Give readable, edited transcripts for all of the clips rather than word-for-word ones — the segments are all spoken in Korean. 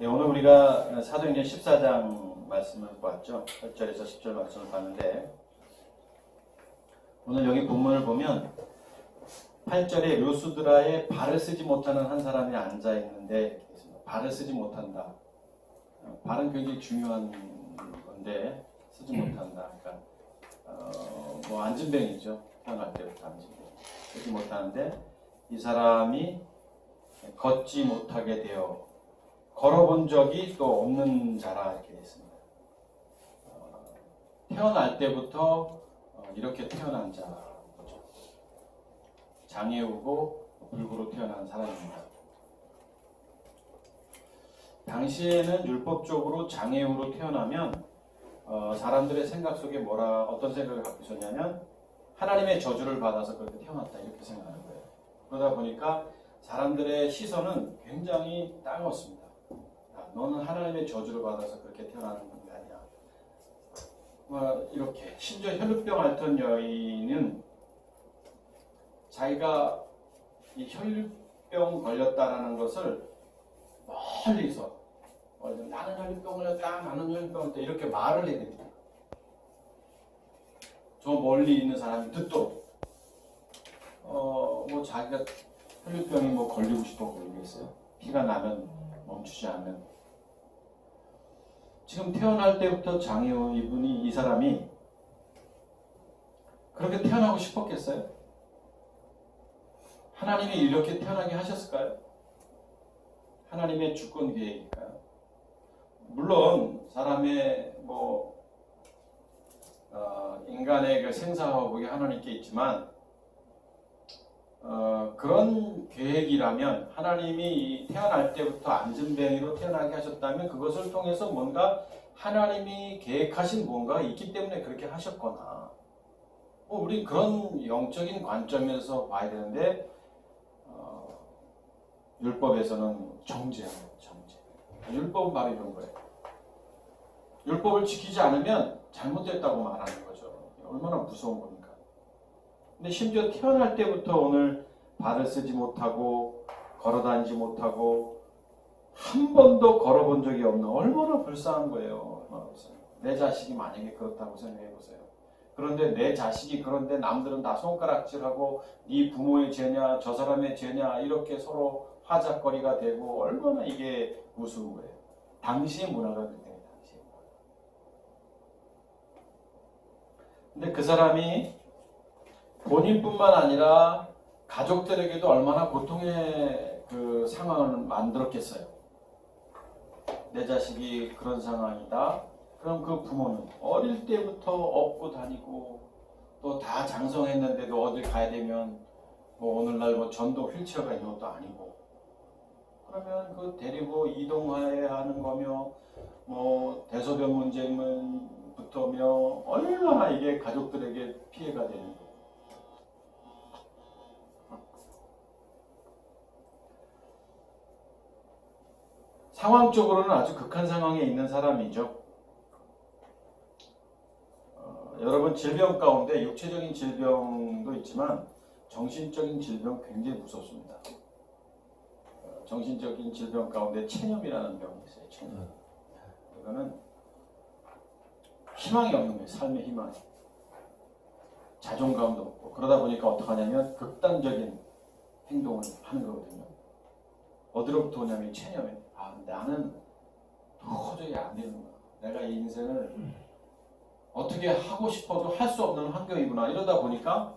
네, 오늘 우리가 사도행전 14장 말씀을 보았죠. 8절에서 10절 말씀을 봤는데, 오늘 여기 본문을 보면 8절에 류스드라에 발을 쓰지 못하는 한 사람이 앉아 있는데, 발을 쓰지 못한다. 발은 굉장히 중요한 건데 쓰지 못한다. 그러니까 안진뱅이죠. 태어날 때부터 안진뱅이 쓰지 못하는데, 이 사람이 걷지 못하게 되어 걸어본 적이 또 없는 자라 이렇게 됐습니다. 태어날 때부터 이렇게 태어난 자죠. 장애우고 불구로 태어난 사람입니다. 당시에는 율법적으로 장애우로 태어나면 사람들의 생각 속에 어떤 생각을 갖고 있었냐면 하나님의 저주를 받아서 그렇게 태어났다 이렇게 생각하는 거예요. 그러다 보니까 사람들의 시선은 굉장히 따가웠습니다. 너는 하나님의 저주를 받아서 그렇게 태어나는 게 아니야. 이렇게 심지어 혈루병 앓던 여인은 자기가 이 혈루병 걸렸다라는 것을 멀리서 나는 혈루병 걸렸다, 나는 혈루병 걸렸다 이렇게 말을 해야 됩니다. 저 멀리 있는 사람이 듣도록 자기가 혈루병이 걸리고 싶어 걸리겠어요? 피가 나면 멈추지 않는. 지금 태어날 때부터 장애우 이 사람이 그렇게 태어나고 싶었겠어요? 하나님이 이렇게 태어나게 하셨을까요? 하나님의 주권 계획일까요? 물론 사람의 인간의 그 생사화복이 하나님께 있지만 그런 계획이라면 하나님이 태어날 때부터 안진뱅이로 태어나게 하셨다면 그것을 통해서 뭔가 하나님이 계획하신 뭔가가 있기 때문에 그렇게 하셨거나 우리 그런 영적인 관점에서 봐야 되는데 율법에서는 정죄합니다. 정죄. 율법은 바로 이런 거예요. 율법을 지키지 않으면 잘못됐다고 말하는 거죠. 얼마나 무서운 겁니까? 근데 심지어 태어날 때부터 오늘 발을 쓰지 못하고 걸어다니지 못하고 한 번도 걸어본 적이 없는, 얼마나 불쌍한 거예요. 얼마나 불쌍해요. 내 자식이 만약에 그렇다고 생각해 보세요. 그런데 내 자식이 그런데 남들은 다 손가락질하고 네 부모의 죄냐 저 사람의 죄냐 이렇게 서로 화작거리가 되고 얼마나 이게 우스운 거예요. 당시의 문화가 그때요. 당시의 문화. 근데 그 사람이 본인뿐만 아니라 가족들에게도 얼마나 고통의 그 상황을 만들었겠어요. 내 자식이 그런 상황이다. 그럼 그 부모는 어릴 때부터 업고 다니고 또 다 장성했는데도 어딜 가야 되면 오늘날 전도 휠체어가 있는 것도 아니고 그러면 그 데리고 이동해야 하는 거며 대소변 문제부터며 얼마나 이게 가족들에게 피해가 되는 거예요. 상황적으로는 아주 극한 상황에 있는 사람이죠. 여러분 질병 가운데 육체적인 질병도 있지만 정신적인 질병 굉장히 무섭습니다. 정신적인 질병 가운데 체념이라는 병이 있어요. 체념. 이거는 희망이 없는 거예요. 삶의 희망이. 자존감도 없고 그러다 보니까 어떻게 하냐면 극단적인 행동을 하는 거거든요. 어디로부터 오냐면 체념에 나는 도저히 안 되는 거야. 내가 이 인생을 어떻게 하고 싶어도 할 수 없는 환경이구나. 이러다 보니까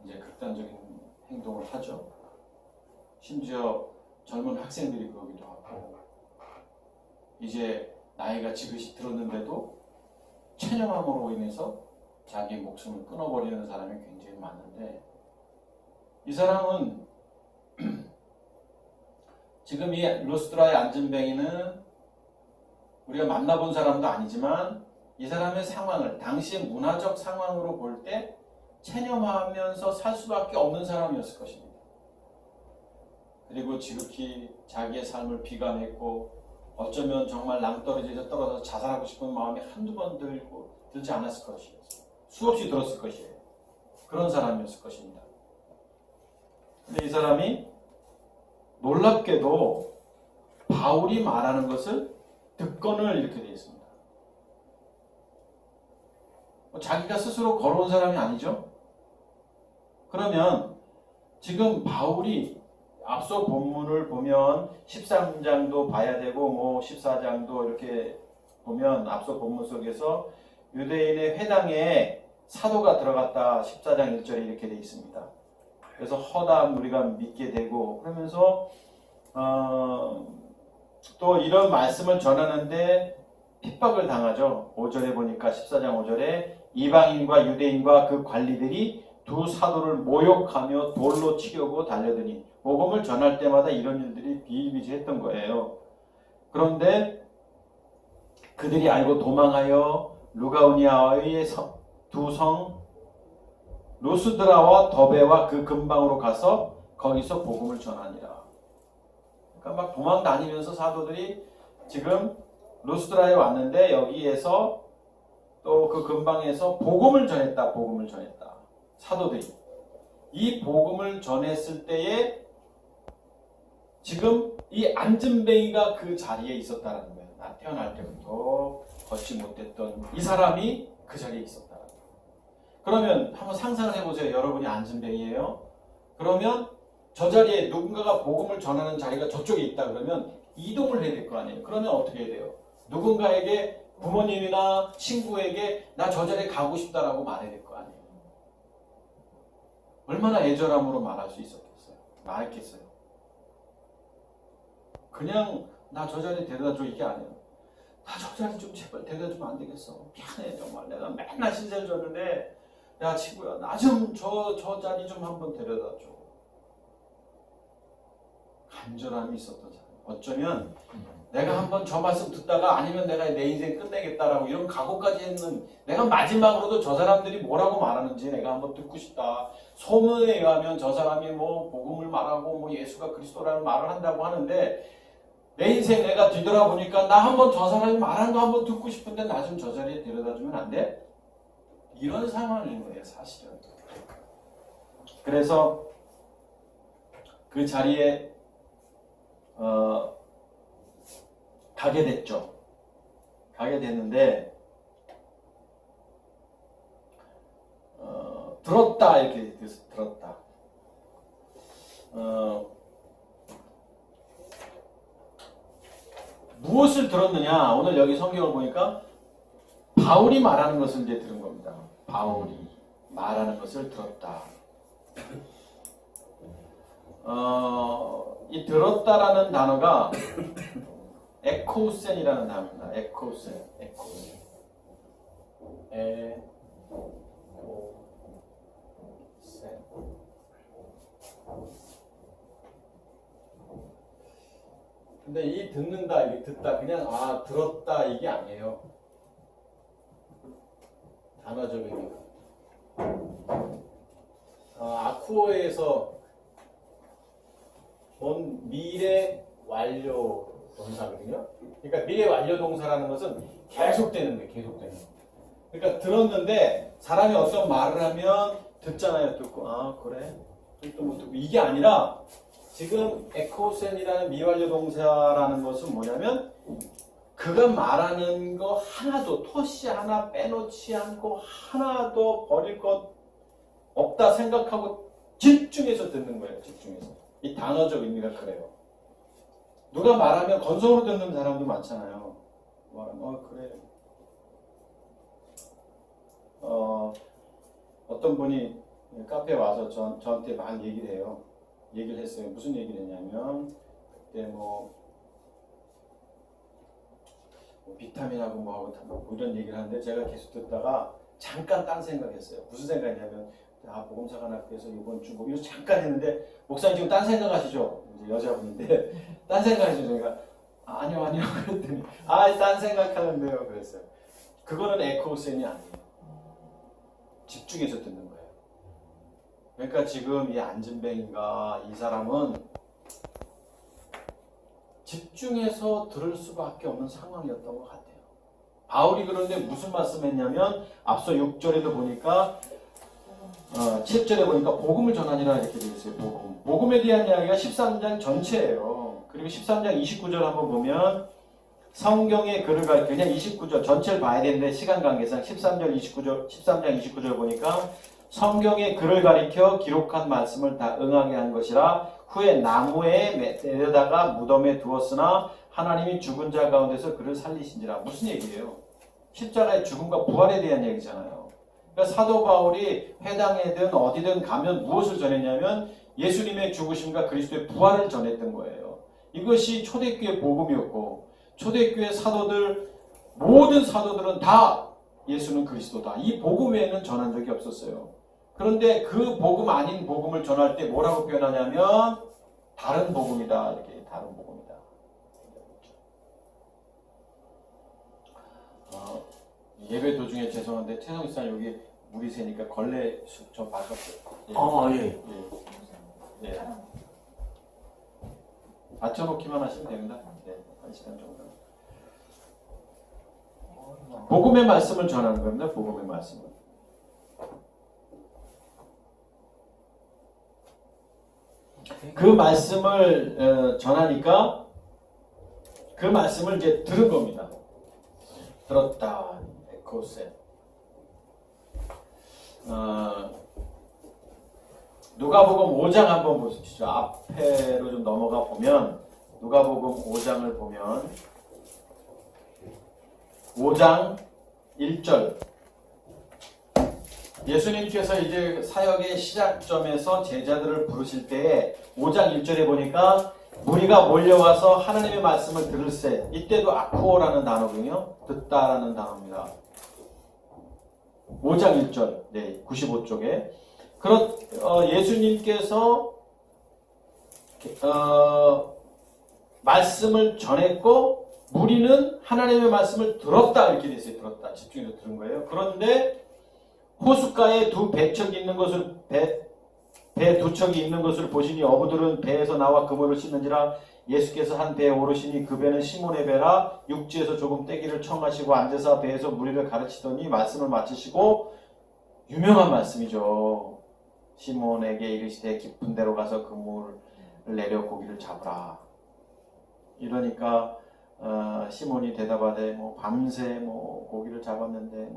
이제 극단적인 행동을 하죠. 심지어 젊은 학생들이 그러기도 하고 이제 나이가 지긋이 들었는데도 체념함으로 인해서 자기 목숨을 끊어버리는 사람이 굉장히 많은데 이 사람은 지금 이 류스드라의 안진뱅이는 우리가 만나본 사람도 아니지만 이 사람의 상황을 당시의 문화적 상황으로 볼 때 체념하면서 살 수밖에 없는 사람이었을 것입니다. 그리고 지극히 자기의 삶을 비관했고 어쩌면 정말 낭떠러지에서 떨어져서 자살하고 싶은 마음이 한두 번 들지 않았을 것이에요. 수없이 들었을 것이에요. 그런 사람이었을 것입니다. 근데 이 사람이 놀랍게도 바울이 말하는 것을 듣거늘 이렇게 되어 있습니다. 자기가 스스로 걸어온 사람이 아니죠. 그러면 지금 바울이 앞서 본문을 보면 13장도 봐야 되고 뭐 14장도 이렇게 보면 앞서 본문 속에서 유대인의 회당에 사도가 들어갔다 14장 1절에 이렇게 되어 있습니다. 그래서 허다한 우리가 믿게 되고 그러면서 또 이런 말씀을 전하는데 핍박을 당하죠. 5절에 보니까 14장 5절에 이방인과 유대인과 그 관리들이 두 사도를 모욕하며 돌로 치려고 달려드니 복음을 전할 때마다 이런 일들이 비일비재했던 거예요. 그런데 그들이 알고 도망하여 루가오니아의 두 성 루스드라와 더베와 그 근방으로 가서 거기서 복음을 전하니라. 그러니까 막 도망 다니면서 사도들이 지금 루스드라에 왔는데 여기에서 또 그 근방에서 복음을 전했다. 복음을 전했다. 사도들이 이 복음을 전했을 때에 지금 이 안진뱅이가 그 자리에 있었다는 거예요. 나 태어날 때부터 걷지 못했던 이 사람이 그 자리에 있었다는 거예요. 그러면 한번 상상을 해보세요. 여러분이 안진뱅이에요. 그러면 저 자리에 누군가가 복음을 전하는 자리가 저쪽에 있다 그러면 이동을 해야 될 거 아니에요. 그러면 어떻게 해야 돼요? 누군가에게 부모님이나 친구에게 나 저 자리에 가고 싶다라고 말해야 될 거 아니에요. 얼마나 애절함으로 말할 수 있었겠어요? 말했겠어요? 그냥 나 저 자리에 데려다 줘 이게 아니에요. 나 저 자리 좀 제발 데려다 주면 안 되겠어. 미안해 정말 내가 맨날 신세를 졌는데 야 친구야 나 좀 저 자리 좀 한번 데려다 줘. 간절함이 있었던 사람. 어쩌면 내가 한번 저 말씀 듣다가 아니면 내가 내 인생 끝내겠다라고 이런 각오까지 했는 내가 마지막으로도 저 사람들이 뭐라고 말하는지 내가 한번 듣고 싶다. 소문에 의하면 저 사람이 뭐 복음을 말하고 뭐 예수가 그리스도라는 말을 한다고 하는데 내 인생 내가 뒤돌아보니까 나 한번 저 사람이 말하는 거 한번 듣고 싶은데 나 좀 저 자리에 데려다 주면 안 돼? 이런 상황인 거예요 사실은. 그래서 그 자리에 가게 됐죠. 가게 됐는데 들었다 이렇게 들었다. 무엇을 들었느냐? 오늘 여기 성경을 보니까 바울이 말하는 것을 이제 들은 겁니다. 바울이 말하는 것을 들었다. 이 들었다라는 단어가 에코센이라는 단어입니다. 에코센. 근데 이 듣는다, 이게 듣다, 그냥 들었다 이게 아니에요. 단어적 의미가. 아쿠어에서 본 미래 완료 동사거든요. 그러니까 미래 완료 동사라는 것은 계속되는 거예요. 계속되는 거. 그러니까 들었는데 사람이 어떤 말을 하면 듣잖아요. 듣고 그래. 또 뭐 듣고 이게 아니라 지금 에코센이라는 미완료 동사라는 것은 뭐냐면 그가 말하는 거 하나도 토시 하나 빼놓지 않고 하나도 버릴 것 없다 생각하고 집중해서 듣는 거예요. 집중해서. 이 단어적 의미가 그래요. 누가 말하면 건성으로 듣는 사람도 많잖아요. 그래. 어떤 분이 카페에 와서 저한테 막 얘기를 해요. 얘기를 했어요. 무슨 얘기를 했냐면 그때 뭐 비타민하고 뭐하고 뭐 이런 얘기를 하는데 제가 계속 듣다가 잠깐 딴 생각했어요. 무슨 생각이냐면 보험사관학교에서 이번 주 뭐 이거 잠깐 했는데 목사님 지금 딴 생각하시죠? 이제 여자분인데 딴 생각하시죠? 제가 아니요 그랬더니 딴 생각하는데요 그랬어요. 그거는 에코센이 아니에요. 집중해서 듣는 거예요. 그러니까 지금 이 안진뱅이가 이 사람은 집중해서 들을 수밖에 없는 상황이었던 것 같아요. 바울이 그런데 무슨 말씀했냐면 앞서 6절에도 보니까 7절에 보니까 복음을 전하니라 이렇게 되어 있어요. 복음에 대한 이야기가 13장 전체예요. 그리고 13장 29절 한번 보면 성경의 글을 가리켜 그냥 29절 전체를 봐야 되는데 시간 관계상 13장 29절 보니까 성경의 글을 가리켜 기록한 말씀을 다 응하게 한 것이라 후에 나무에 내려다가 무덤에 두었으나 하나님이 죽은 자 가운데서 그를 살리신지라. 무슨 얘기예요? 십자가의 죽음과 부활에 대한 얘기잖아요. 그러니까 사도 바울이 회당에든 어디든 가면 무엇을 전했냐면 예수님의 죽으심과 그리스도의 부활을 전했던 거예요. 이것이 초대교회 복음이었고 초대교회 사도들 모든 사도들은 다 예수는 그리스도다. 이 복음 외에는 전한 적이 없었어요. 그런데 그 복음 아닌 복음을 전할 때 뭐라고 표현하냐면 다른 복음이다. 이렇게 다른 복음이다. 예배 도중에 죄송한데 최성희사 여기 물이 새니까 걸레 좀 바꿨어요. 예. 예. 받쳐놓기만 하시면 됩니다. 네, 1시간 정도. 복음의 말씀을 전하는 겁니다. 복음의 말씀을. 그 말씀을 전하니까 그 말씀을 이제 들은 겁니다. 들었다. 에코세. 누가복음 5장 한번 보십시오. 앞에로 좀 넘어가 보면 누가복음 5장을 보면 5장 1절 예수님께서 이제 사역의 시작점에서 제자들을 부르실 때에 5장 1절에 보니까 무리가 몰려와서 하나님의 말씀을 들을세. 이때도 아쿠오라는 단어군요. 듣다라는 단어입니다. 5장 1절, 네, 95쪽에. 예수님께서 말씀을 전했고 무리는 하나님의 말씀을 들었다 이렇게 돼 있어요. 들었다. 집중해서 들은 거예요. 그런데 호숫가에 두 배척이 있는 것을 배 두 척이 있는 것을 보시니 어부들은 배에서 나와 그물을 씻는지라. 예수께서 한 배에 오르시니 그 배는 시몬의 배라. 육지에서 조금 떼기를 청하시고 앉아서 배에서 무리를 가르치더니 말씀을 마치시고 유명한 말씀이죠. 시몬에게 이르시되 깊은 데로 가서 그물을 내려 고기를 잡으라. 이러니까 시몬이 대답하되 밤새 고기를 잡았는데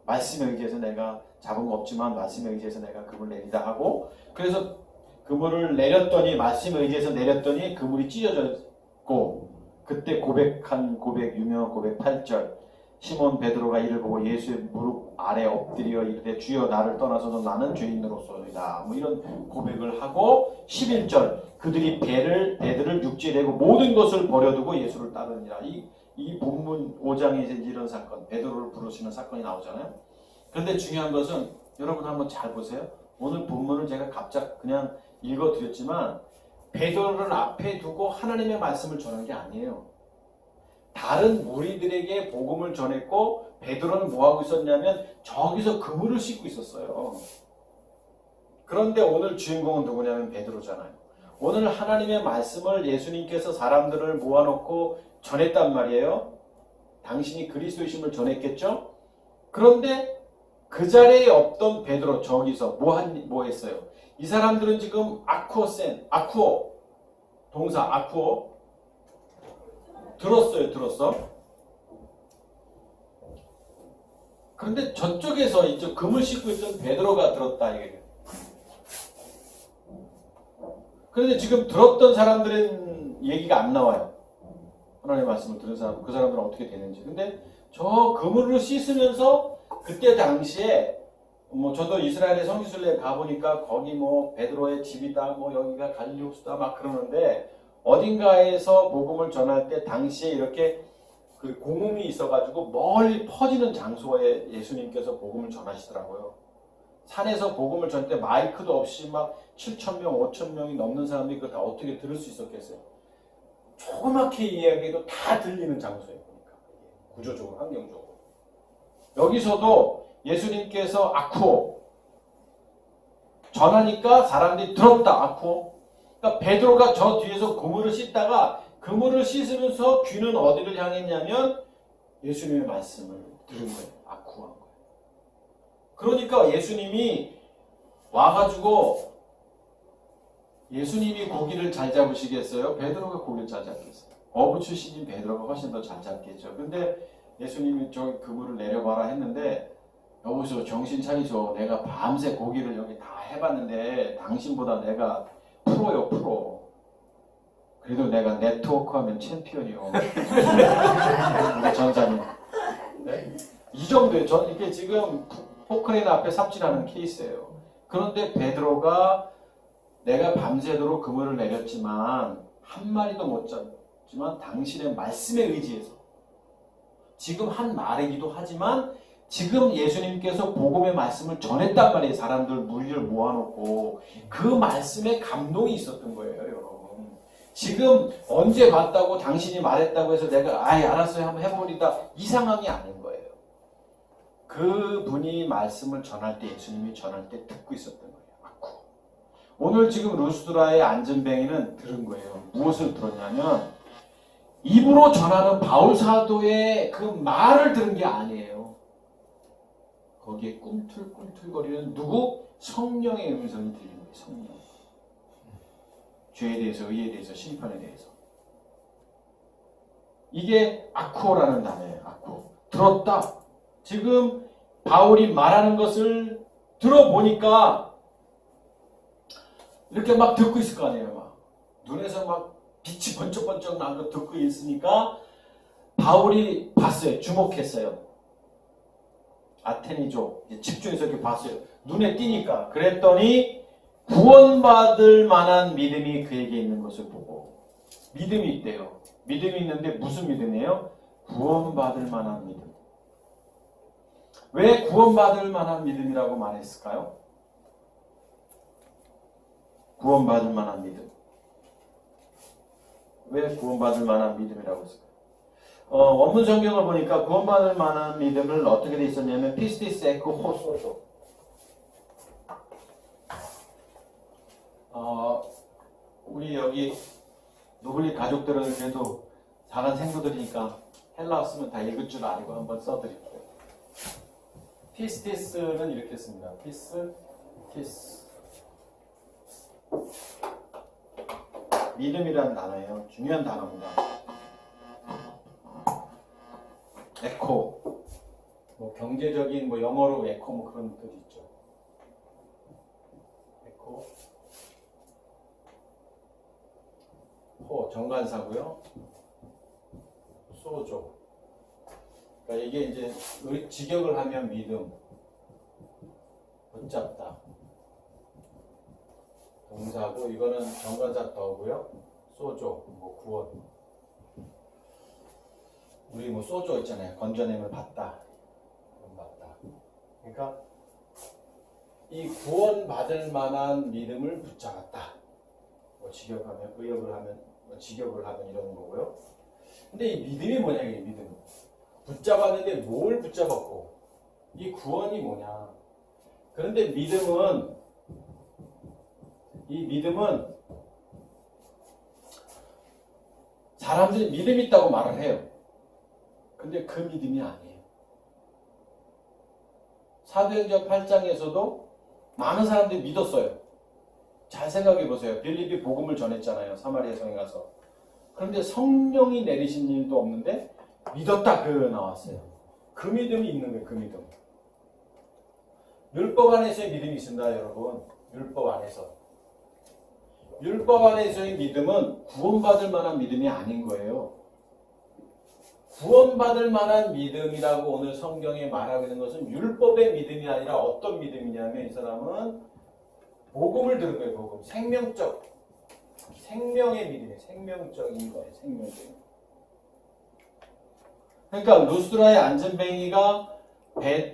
말씀에 의지해서 내가 잡은 거 없지만 말씀에 의지해서 내가 그물 내리다 하고, 그래서 그물을 내렸더니 말씀에 의지해서 내렸더니 그물이 찢어졌고, 그때 고백한 고백, 유명한 고백 8절 시몬 베드로가 이를 보고 예수의 무릎 아래 엎드려 이르되 주여 나를 떠나서도 나는 죄인으로소이다. 이런 고백을 하고 11절 그들이 배들을 육지에 내고 모든 것을 버려두고 예수를 따르니라. 이 본문 5장에 이런 사건, 베드로를 부르시는 사건이 나오잖아요. 그런데 중요한 것은 여러분 한번 잘 보세요. 오늘 본문을 제가 갑자기 그냥 읽어드렸지만 베드로를 앞에 두고 하나님의 말씀을 전한 게 아니에요. 다른 무리들에게 복음을 전했고 베드로는 뭐하고 있었냐면 저기서 그물을 씻고 있었어요. 그런데 오늘 주인공은 누구냐면 베드로잖아요. 오늘 하나님의 말씀을 예수님께서 사람들을 모아놓고 전했단 말이에요. 당신이 그리스도이심을 전했겠죠? 그런데 그 자리에 없던 베드로 저기서 뭐 했어요? 이 사람들은 지금 아쿠오 동사 아쿠오 들었어. 그런데 저쪽에서 이제 그물 씻고 있던 베드로가 들었다 이게. 그런데 지금 들었던 사람들은 얘기가 안 나와요. 하나님의 말씀을 들은 사람, 그 사람들은 어떻게 되는지. 근데 저 그물을 씻으면서 그때 당시에 저도 이스라엘의 성지순례에 가보니까 거기 베드로의 집이다, 여기가 갈릴리 호수다 막 그러는데 어딘가에서 복음을 전할 때 당시에 이렇게 그 공음이 있어가지고 멀리 퍼지는 장소에 예수님께서 복음을 전하시더라고요. 산에서 복음을 전할 때 마이크도 없이 막 7,000명, 5,000명이 넘는 사람들이 그걸 다 어떻게 들을 수 있었겠어요? 조그맣게 이야기해도 다 들리는 장소예요. 그러니까 구조적으로, 환경적으로. 여기서도 예수님께서 아쿠오 전하니까 사람들이 들었다. 아쿠오. 그러니까 베드로가 저 뒤에서 그물을 씻다가 그물을 씻으면서 귀는 어디를 향했냐면 예수님의 말씀을 들은 거예요. 아쿠오한 거예요. 그러니까 예수님이 와가지고 예수님이 고기를 잘 잡으시겠어요? 베드로가 고기를 잘 잡겠어요? 어부 출신인 베드로가 훨씬 더 잘 잡겠죠. 근데 예수님이 저 그물을 내려봐라 했는데 여보세요, 정신 차리죠. 내가 밤새 고기를 여기 다 해봤는데 당신보다 내가 프로요, 프로. 그래도 내가 네트워크하면 챔피언이요. 우리 전사님. 네? 이 정도예요. 이게 지금 포크레인 앞에 삽질하는 케이스예요. 그런데 베드로가 내가 밤새도록 그물을 내렸지만 한 마리도 못 잡지만 당신의 말씀에 의지해서 지금 한 말이기도 하지만 지금 예수님께서 복음의 말씀을 전했단 말이에요. 사람들 무리를 모아놓고 그 말씀에 감동이 있었던 거예요, 여러분. 지금 언제 봤다고 당신이 말했다고 해서 내가 알았어요 한번 해보리다 이 상황이 아닌 거예요. 그분이 말씀을 전할 때 예수님이 전할 때 듣고 있었던 거예요. 오늘 지금 루스드라의 안전뱅이는 들은 거예요. 무엇을 들었냐면 입으로 전하는 바울 사도의 그 말을 들은 게 아니에요. 거기에 꿈틀꿈틀거리는 누구? 성령의 음성이 들리는 거예요. 성령. 죄에 대해서, 의에 대해서, 심판에 대해서. 이게 아쿠오라는 단어예요. 아쿠오. 들었다. 지금 바울이 말하는 것을 들어보니까 이렇게 막 듣고 있을 거 아니에요. 막 눈에서 막 빛이 번쩍번쩍 나는 거 듣고 있으니까 바울이 봤어요. 주목했어요. 아테니족 집중해서 이렇게 봤어요. 눈에 띄니까. 그랬더니 구원받을 만한 믿음이 그에게 있는 것을 보고 믿음이 있대요. 믿음이 있는데 무슨 믿음이에요? 구원받을 만한 믿음. 왜 구원받을 만한 믿음이라고 말했을까요? 구원받을 만한 믿음. 왜 구원받을 만한 믿음이라고 했을까요? 원문 성경을 보니까 구원받을 만한 믿음을 어떻게 돼 있었냐면 피스티스 에코 호소죠. 우리 여기 노블리 가족들은 그래도 작은 생도들이니까 헬라어 쓰면 다 읽을 줄 알고 한번 써드릴게요. 피스티스는 이렇게 씁니다. 피스 믿음이라는 단어예요. 중요한 단어입니다. 에코, 뭐 경제적인 뭐 영어로 에코 뭐 그런 뜻 있죠. 에코, 호 정관사고요. 소조. 그러니까 이게 이제 직역을 하면 믿음, 붙잡다. 동사고 이거는 정관사 더고요. 소조, 뭐 구원. 우리 뭐 소조 있잖아요. 건져냄을 받다. 구원받다. 그러니까 이 구원받을 만한 믿음을 붙잡았다. 뭐 직역하면 의역을 하면 뭐 직역을 하면 이런 거고요. 근데 이 믿음이 뭐냐 이게 믿음. 붙잡았는데 뭘 붙잡았고 이 구원이 뭐냐. 그런데 이 믿음은 사람들이 믿음 있다고 말을 해요. 근데 그 믿음이 아니에요. 사도행전 8장에서도 많은 사람들이 믿었어요. 잘 생각해 보세요. 빌립이 복음을 전했잖아요. 사마리아 성에 가서. 그런데 성령이 내리신 일도 없는데 믿었다 그 나왔어요. 그 믿음이 있는 거예요. 그 믿음. 율법 안에서의 믿음이 있습니다. 여러분. 율법 안에서. 율법 안에서의 믿음은 구원받을 만한 믿음이 아닌 거예요. 구원받을 만한 믿음이라고 오늘 성경에 말하고 있는 것은 율법의 믿음이 아니라 어떤 믿음이냐면 이 사람은 복음을 들은 거예요. 복음. 생명의 믿음이에요. 생명적인 거예요. 생명적인. 그러니까 루스드라의 안전뱅이가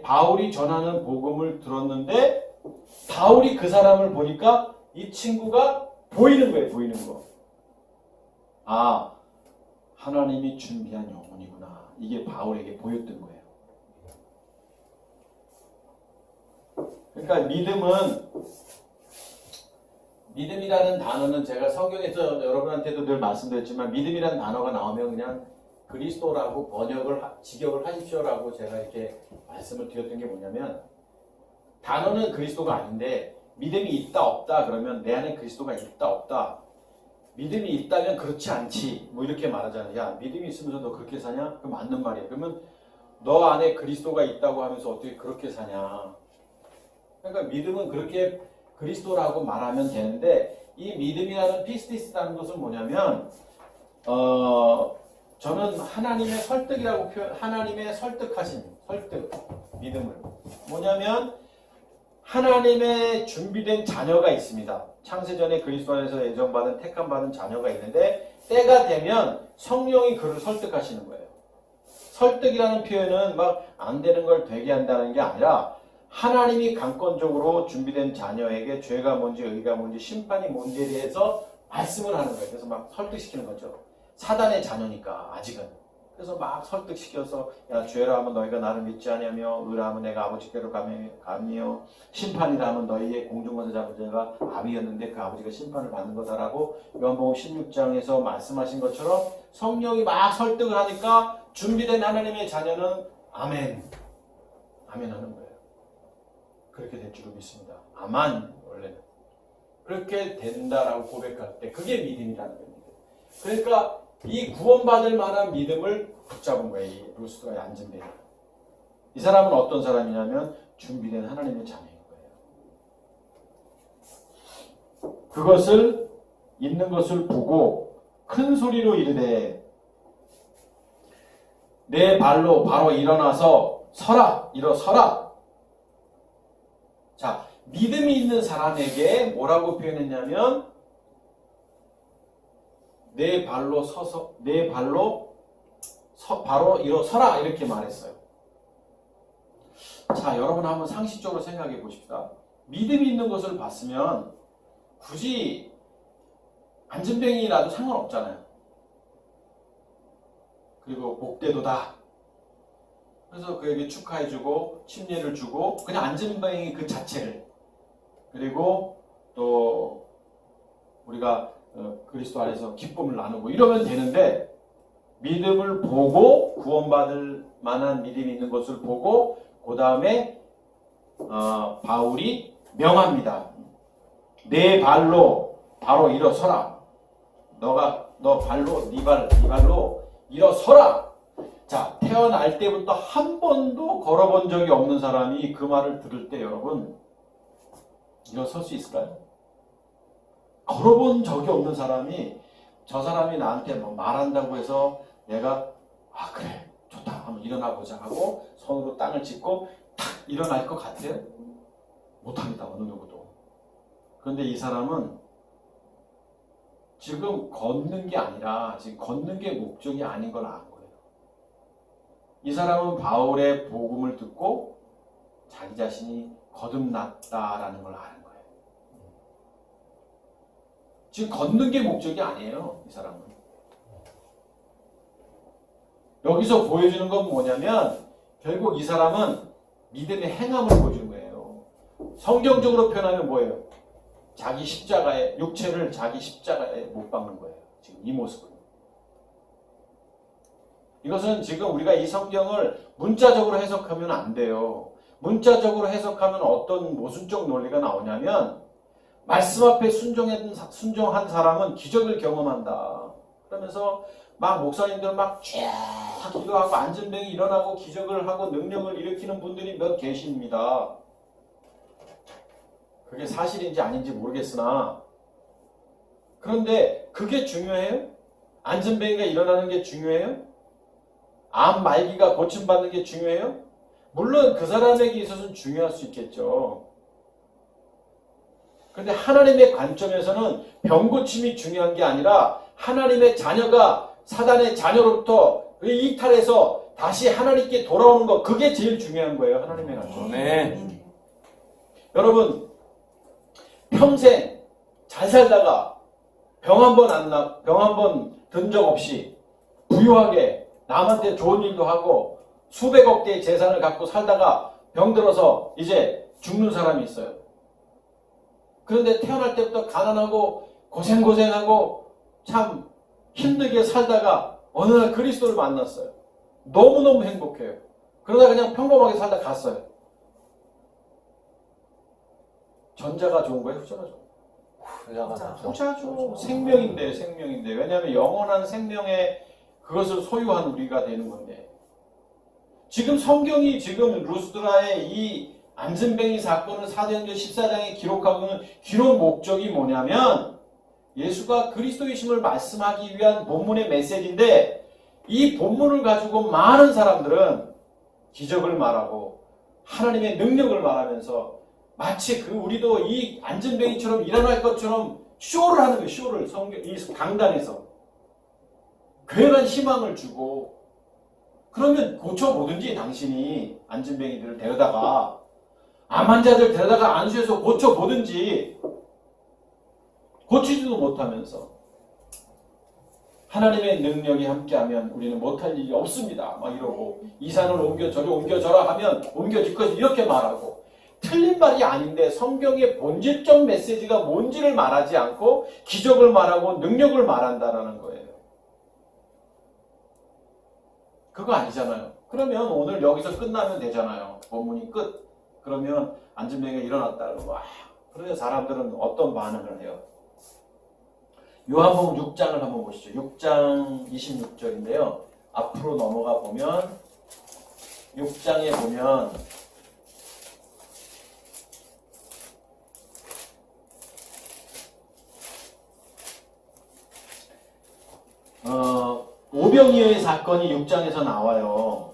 바울이 전하는 복음을 들었는데 바울이 그 사람을 보니까 이 친구가 보이는 거예요. 보이는 거. 아, 하나님이 준비한 영혼이구나. 이게 바울에게 보였던 거예요. 그러니까 믿음이라는 단어는 제가 성경에서 여러분한테도 늘 말씀드렸지만 믿음이라는 단어가 나오면 그냥 그리스도라고 직역을 하십시오라고 제가 이렇게 말씀을 드렸던 게 뭐냐면 단어는 그리스도가 아닌데 믿음이 있다 없다 그러면 내 안에 그리스도가 있다 없다. 믿음이 있다면 그렇지 않지. 뭐 이렇게 말하잖아요. 야, 믿음이 있으면서 너 그렇게 사냐? 그 맞는 말이야. 그러면 너 안에 그리스도가 있다고 하면서 어떻게 그렇게 사냐? 그러니까 믿음은 그렇게 그리스도라고 말하면 되는데 이 믿음이라는 피스티스라는 것은 뭐냐면 저는 하나님의 설득이라고 하나님의 설득하신 설득 믿음을 뭐냐면 하나님의 준비된 자녀가 있습니다. 창세전에 그리스도 안에서 예정받은 택함받은 자녀가 있는데 때가 되면 성령이 그를 설득하시는 거예요. 설득이라는 표현은 막 안 되는 걸 되게 한다는 게 아니라 하나님이 강권적으로 준비된 자녀에게 죄가 뭔지 의가 뭔지 심판이 뭔지에 대해서 말씀을 하는 거예요. 그래서 막 설득시키는 거죠. 사단의 자녀니까 아직은. 그래서 막 설득시켜서 야 죄라 하면 너희가 나를 믿지 않으며 의라 하면 내가 아버지께로 가며 심판이라 하면 너희의 공중권세 잡은 자가 아비였는데 그 아버지가 심판을 받는 거다라고 요한복음 16장에서 말씀하신 것처럼 성령이 막 설득을 하니까 준비된 하나님의 자녀는 아멘 아멘 하는 거예요. 그렇게 될 줄을 믿습니다. 아만 원래는 그렇게 된다라고 고백할 때 그게 믿음이라는 겁니다. 그러니까 이 구원받을 만한 믿음을 붙잡은 거예요. 이 루스가 안전되게. 이 사람은 어떤 사람이냐면 준비된 하나님의 자녀인 거예요. 그것을 있는 것을 보고 큰 소리로 이르되 내 발로 바로 일어나서 서라 일어서라. 자, 믿음이 있는 사람에게 뭐라고 표현했냐면 내 발로 서서 바로 일어서라 이렇게 말했어요. 자, 여러분 한번 상식적으로 생각해 보십시다. 믿음이 있는 것을 봤으면 굳이 안전뱅이라도 상관없잖아요. 그리고 복대도다. 그래서 그에게 축하해주고 침례를 주고 그냥 안전뱅이 그 자체를 그리고 또 우리가 그리스도 안에서 기쁨을 나누고 이러면 되는데 믿음을 보고 구원받을 만한 믿음이 있는 것을 보고 그 다음에 바울이 명합니다. 내 발로 바로 일어서라. 너 발로 네 발로 일어서라. 자, 태어날 때부터 한 번도 걸어본 적이 없는 사람이 그 말을 들을 때 여러분 일어설 수 있을까요? 걸어본 적이 없는 사람이 저 사람이 나한테 뭐 말한다고 해서 내가 그래 좋다 한번 일어나 보자 하고 손으로 땅을 짚고 탁 일어날 것 같아요? 못합니다. 어느 누구도. 그런데 이 사람은 지금 걷는 게 아니라 지금 걷는 게 목적이 아닌 걸 안 거예요. 이 사람은 바울의 복음을 듣고 자기 자신이 거듭났다라는 걸 아는 거예요. 지금 걷는 게 목적이 아니에요. 이 사람은. 여기서 보여주는 건 뭐냐면 결국 이 사람은 믿음의 행함을 보여주는 거예요. 성경적으로 표현하면 뭐예요? 자기 십자가에 육체를 자기 십자가에 못 박는 거예요. 지금 이 모습은. 이것은 지금 우리가 이 성경을 문자적으로 해석하면 안 돼요. 문자적으로 해석하면 어떤 모순적 논리가 나오냐면 말씀 앞에 순종한 사람은 기적을 경험한다. 그러면서 막 목사님들 막 쫙 기도하고 안전병이 일어나고 기적을 하고 능력을 일으키는 분들이 몇 계십니다. 그게 사실인지 아닌지 모르겠으나 그런데 그게 중요해요? 안전병이가 일어나는 게 중요해요? 암 말기가 고침받는 게 중요해요? 물론 그 사람에게 있어서는 중요할 수 있겠죠. 그런데 하나님의 관점에서는 병고침이 중요한 게 아니라 하나님의 자녀가 사단의 자녀로부터 이탈해서 다시 하나님께 돌아오는 것, 그게 제일 중요한 거예요. 하나님의 관점. 네. 여러분 평생 잘 살다가 병 한 번 든 적 없이 부유하게 남한테 좋은 일도 하고 수백억 개의 재산을 갖고 살다가 병들어서 이제 죽는 사람이 있어요. 그런데 태어날 때부터 가난하고 고생하고 참 힘들게 살다가 어느 날 그리스도를 만났어요. 너무너무 행복해요. 그러다 그냥 평범하게 살다 갔어요. 전자가 좋은 거예요? 후자가 좋은 거예요? 후자죠. 생명인데. 왜냐하면 영원한 생명의 그것을 소유한 우리가 되는 건데. 지금 성경이 지금 루스드라의 이 안전뱅이 사건을 사도행전 14장에 기록하고 있는 기록 목적이 뭐냐면 예수가 그리스도이심을 말씀하기 위한 본문의 메시지인데 이 본문을 가지고 많은 사람들은 기적을 말하고 하나님의 능력을 말하면서 마치 우리도 이 안전뱅이처럼 일어날 것처럼 쇼를 하는 거예요. 쇼를 이 강단에서 괜한 희망을 주고 그러면 고쳐보든지 당신이 안전뱅이들을 데려다가 암 환자들 데려다가 안수해서 고쳐보든지 고치지도 못하면서 하나님의 능력이 함께하면 우리는 못할 일이 없습니다. 막 이러고 이 산을 옮겨 저리 옮겨 저라 하면 옮겨질 것이 이렇게 말하고 틀린 말이 아닌데 성경의 본질적 메시지가 뭔지를 말하지 않고 기적을 말하고 능력을 말한다라는 거예요. 그거 아니잖아요. 그러면 오늘 여기서 끝나면 되잖아요. 본문이 끝. 그러면 안전뱅이가 일어났다. 그러면 사람들은 어떤 반응을 해요? 요한복음 6장을 한번 보시죠. 6장 26절인데요. 앞으로 넘어가 보면 6장에 보면 오병이어의 사건이 6장에서 나와요.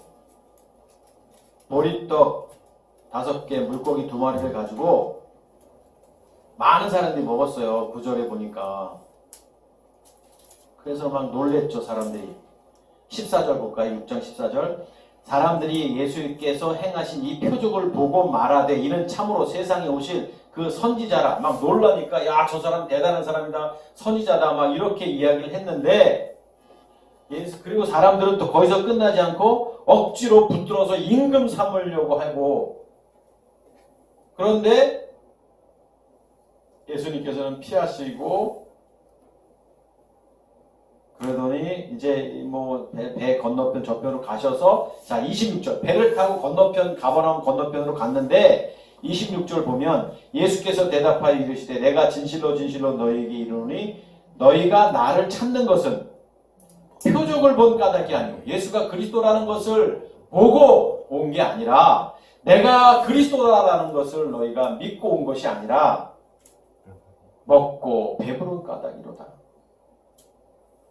보리떡 5개, 물고기 2마리를 가지고 많은 사람들이 먹었어요. 9절에 보니까. 그래서 막 놀랬죠, 사람들이. 14절 볼까요? 6장 14절. 사람들이 예수께서 행하신 이 표적을 보고 말하되 이는 참으로 세상에 오실 그 선지자라. 막 놀라니까 야, 저 사람 대단한 사람이다. 선지자다. 막 이렇게 이야기를 했는데 그리고 사람들은 또 거기서 끝나지 않고 억지로 붙들어서 임금 삼으려고 하고 그런데 예수님께서는 피하시고 그러더니 이제 뭐 배 건너편 저편으로 가셔서 자 26절 배를 타고 건너편 가버나움 건너편으로 갔는데 26절 보면 예수께서 대답하여 이르시되 내가 진실로 너희에게 이르노니 너희가 나를 찾는 것은 표적을 본 까닭이 아니고 예수가 그리스도라는 것을 보고 온 게 아니라 내가 그리스도라는 것을 너희가 믿고 온 것이 아니라 먹고 배부른 까닭이로다.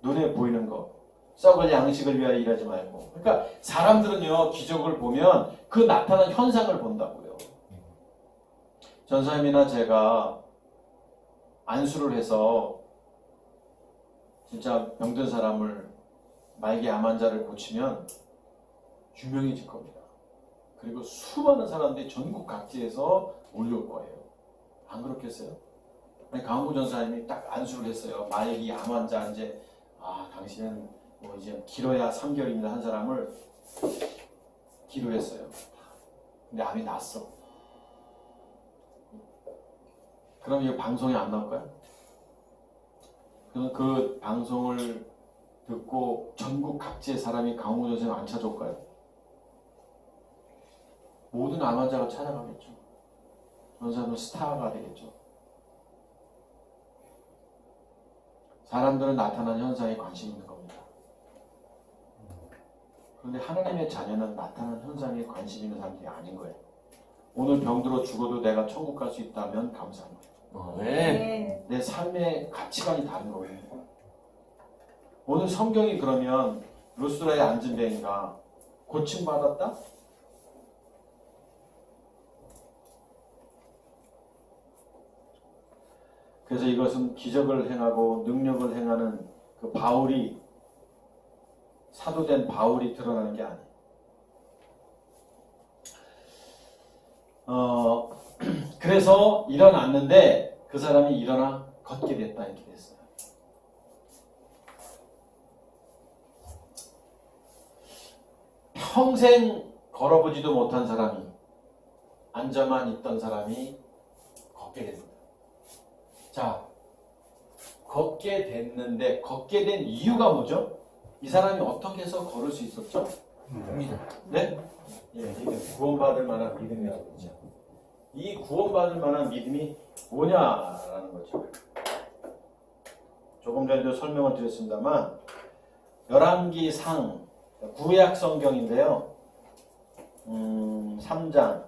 눈에 보이는 거 썩을 양식을 위하여 일하지 말고. 그러니까 사람들은요 기적을 보면 그 나타난 현상을 본다고요. 전사님이나 제가 안수를 해서 진짜 병든 사람을 말기 암 환자를 고치면 유명해질 겁니다. 그리고 수많은 사람들이 전국 각지에서 몰려올 거예요. 안 그렇겠어요? 아니, 강원구 전사님이 딱 안수를 했어요. 말기 암 환자 이제 당신은 뭐 이제 길어야 3개월입니다 한 사람을 기도했어요. 근데 암이 났어. 그럼 이 방송에 안 나올까요? 그럼 그 방송을 듣고 전국 각지의 사람이 강원구 전사님 안 찾아올까요? 모든 암 환자가 찾아가겠죠. 전사님은 스타가 되겠죠. 사람들은 나타난 현상에 관심 있는 겁니다. 그런데 하나님의 자녀는 나타난 현상에 관심 있는 사람들이 아닌 거예요. 오늘 병들어 죽어도 내가 천국 갈 수 있다면 감사한 거예요. 네. 내 삶의 가치관이 다른 거예요. 오늘 성경이 그러면 루스드라의 안전뱅이가 고침받았다? 그래서 이것은 기적을 행하고 능력을 행하는 그 바울이 사도된 바울이 드러나는 게 아니에요. 그래서 일어났는데 그 사람이 일어나 걷게 됐다 이렇게 됐어요. 평생 걸어보지도 못한 사람이 앉아만 있던 사람이 걷게 됩니다. 자, 걷게 됐는데 걷게 된 이유가 뭐죠? 이 사람이 어떻게 해서 걸을 수 있었죠? 네? 예, 구원받을 만한 믿음이라고 그러죠. 이 구원받을 만한 믿음이 뭐냐라는 거죠. 조금 전에도 설명을 드렸습니다만 열왕기상 구약 성경인데요. 3장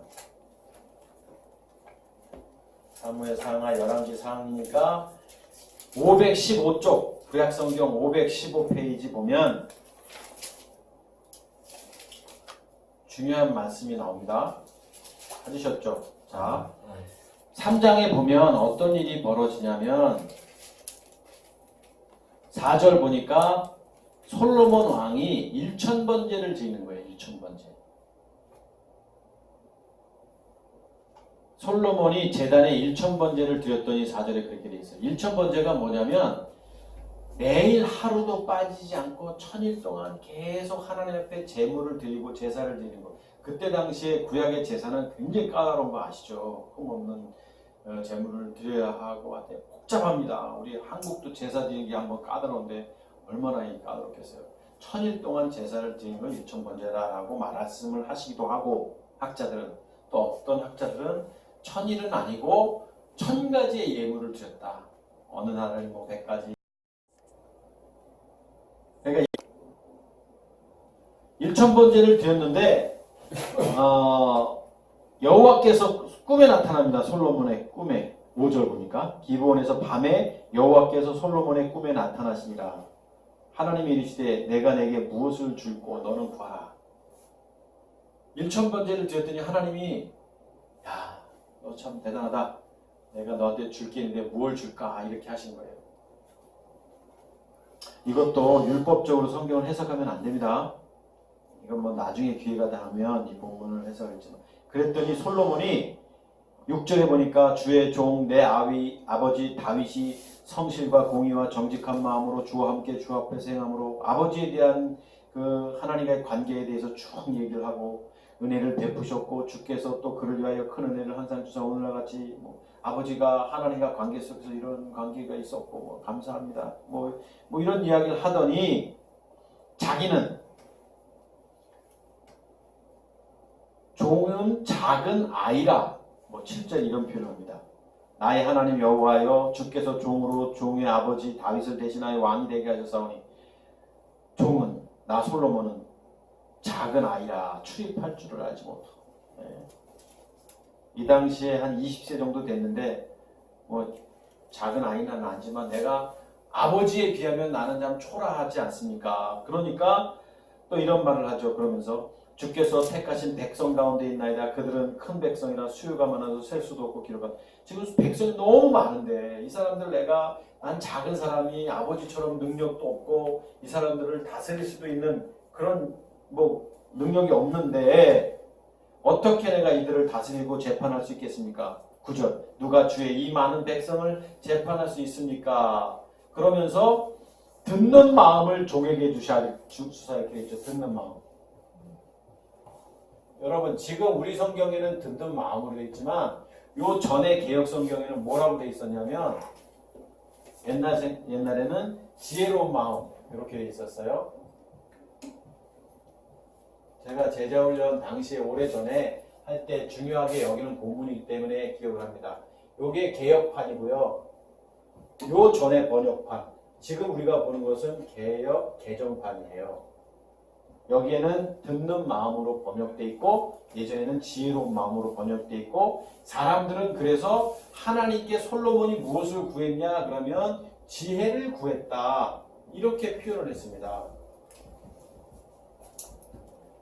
사무엘상하 열왕기상이니까 515쪽 구약 성경 515페이지 보면 중요한 말씀이 나옵니다. 찾으셨죠? 자, 3장에 보면 어떤 일이 벌어지냐면 4절 보니까 솔로몬 왕이 1000번제를 지는 거예요. 1000번제. 솔로몬이 제단에 1000번제를 드렸더니 4절에 그렇게 돼 있어요. 1000번제가 뭐냐면 매일 하루도 빠지지 않고 1000일 동안 계속 하나님 앞에 제물을 드리고 제사를 드리는 거. 그때 당시에 구약의 제사는 굉장히 까다로운 거 아시죠? 흠없는 제물을 드려야 하고 복잡합니다. 우리 한국도 제사 드리는 게 한번 까다로운데 얼마나 까다롭겠어요. 1000일 동안 제사를 드리는 걸 1000번제라고 말씀을 하시기도 하고 학자들은 또 어떤 학자들은 1000일은 아니고 1000가지의 예물을 드렸다. 어느 날은 100가지. 그러니까 1000번제를 드렸는데 여호와께서 꿈에 나타납니다. 솔로몬의 꿈에 5절 보니까 기브온에서 밤에 여호와께서 솔로몬의 꿈에 나타나시니라. 하나님이 이르시되 내가 내게 무엇을 줄고 너는 구하라. 1000번제를 드렸더니 하나님이 야, 너 참 대단하다. 내가 너한테 줄 게 있는데 뭘 줄까? 이렇게 하신 거예요. 이것도 율법적으로 성경을 해석하면 안 됩니다. 이건 뭐 나중에 기회가 닿으면 이 본문을 해석하겠지만 그랬더니 솔로몬이 6절에 보니까 주의 종 내 아버지 다윗이 성실과 공의와 정직한 마음으로 주와 함께 주 앞에서 행함으로 아버지에 대한 그 하나님과의 관계에 대해서 쭉 얘기를 하고 은혜를 베푸셨고 주께서 또 그를 위하여 큰 은혜를 항상 주사 오늘날 같이 아버지가 하나님과 관계 속에서 이런 관계가 있었고 감사합니다. 뭐 이런 이야기를 하더니 자기는 종은 작은 아이라 7절 이런 표현을 합니다. 나의 하나님 여호와여 주께서 종으로 종의 아버지 다윗을 대신하여 왕이 되게 하셨사오니 종은 나 솔로몬은 작은 아이라 출입할 줄을 알지 못하고 이 당시에 한 20세 정도 됐는데 작은 아이는 아니지만 내가 아버지에 비하면 나는 참 초라하지 않습니까? 그러니까 또 이런 말을 하죠. 그러면서 주께서 택하신 백성 가운데 있나이다. 그들은 큰 백성이라 수요가 많아서 셀 수도 없고 기록한. 지금 백성이 너무 많은데 이 사람들 난 작은 사람이 아버지처럼 능력도 없고 이 사람들을 다스릴 수도 있는 그런 능력이 없는데 어떻게 내가 이들을 다스리고 재판할 수 있겠습니까? 9절 누가 주의 이 많은 백성을 재판할 수 있습니까? 그러면서 듣는 마음을 종에게 주사 이렇게 했죠. 듣는 마음. 여러분 지금 우리 성경에는 듣는 마음으로 되어 있지만 요 전에 개혁 성경에는 뭐라고 되어 있었냐면 옛날에는 지혜로운 마음 이렇게 되어 있었어요. 제가 제자훈련 당시에 오래전에 할 때 중요하게 여기는 본문이기 때문에 기억을 합니다. 요게 개혁판이고요. 요 전에 번역판. 지금 우리가 보는 것은 개혁 개정판이에요. 여기에는 듣는 마음으로 번역되어 있고 예전에는 지혜로운 마음으로 번역되어 있고 사람들은 그래서 하나님께 솔로몬이 무엇을 구했냐 그러면 지혜를 구했다 이렇게 표현을 했습니다.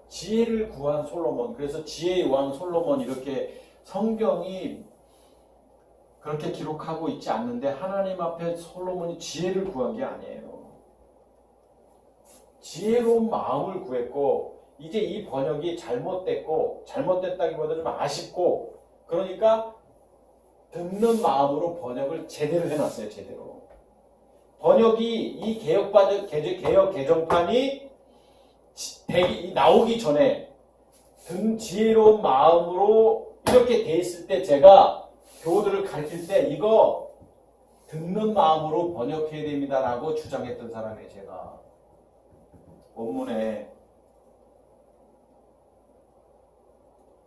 지혜를 구한 솔로몬 그래서 지혜의 왕 솔로몬 이렇게 성경이 그렇게 기록하고 있지 않는데 하나님 앞에 솔로몬이 지혜를 구한 게 아니에요. 지혜로운 마음을 구했고 이제 이 번역이 잘못됐다기보다 좀 아쉽고 그러니까 듣는 마음으로 번역을 제대로 해놨어요. 제대로. 번역이 이 개혁 개정판이 나오기 전에 지혜로운 마음으로 이렇게 돼 있을 때 제가 교우들을 가르칠 때 이거 듣는 마음으로 번역해야 됩니다라고 주장했던 사람이에요. 제가. 본문에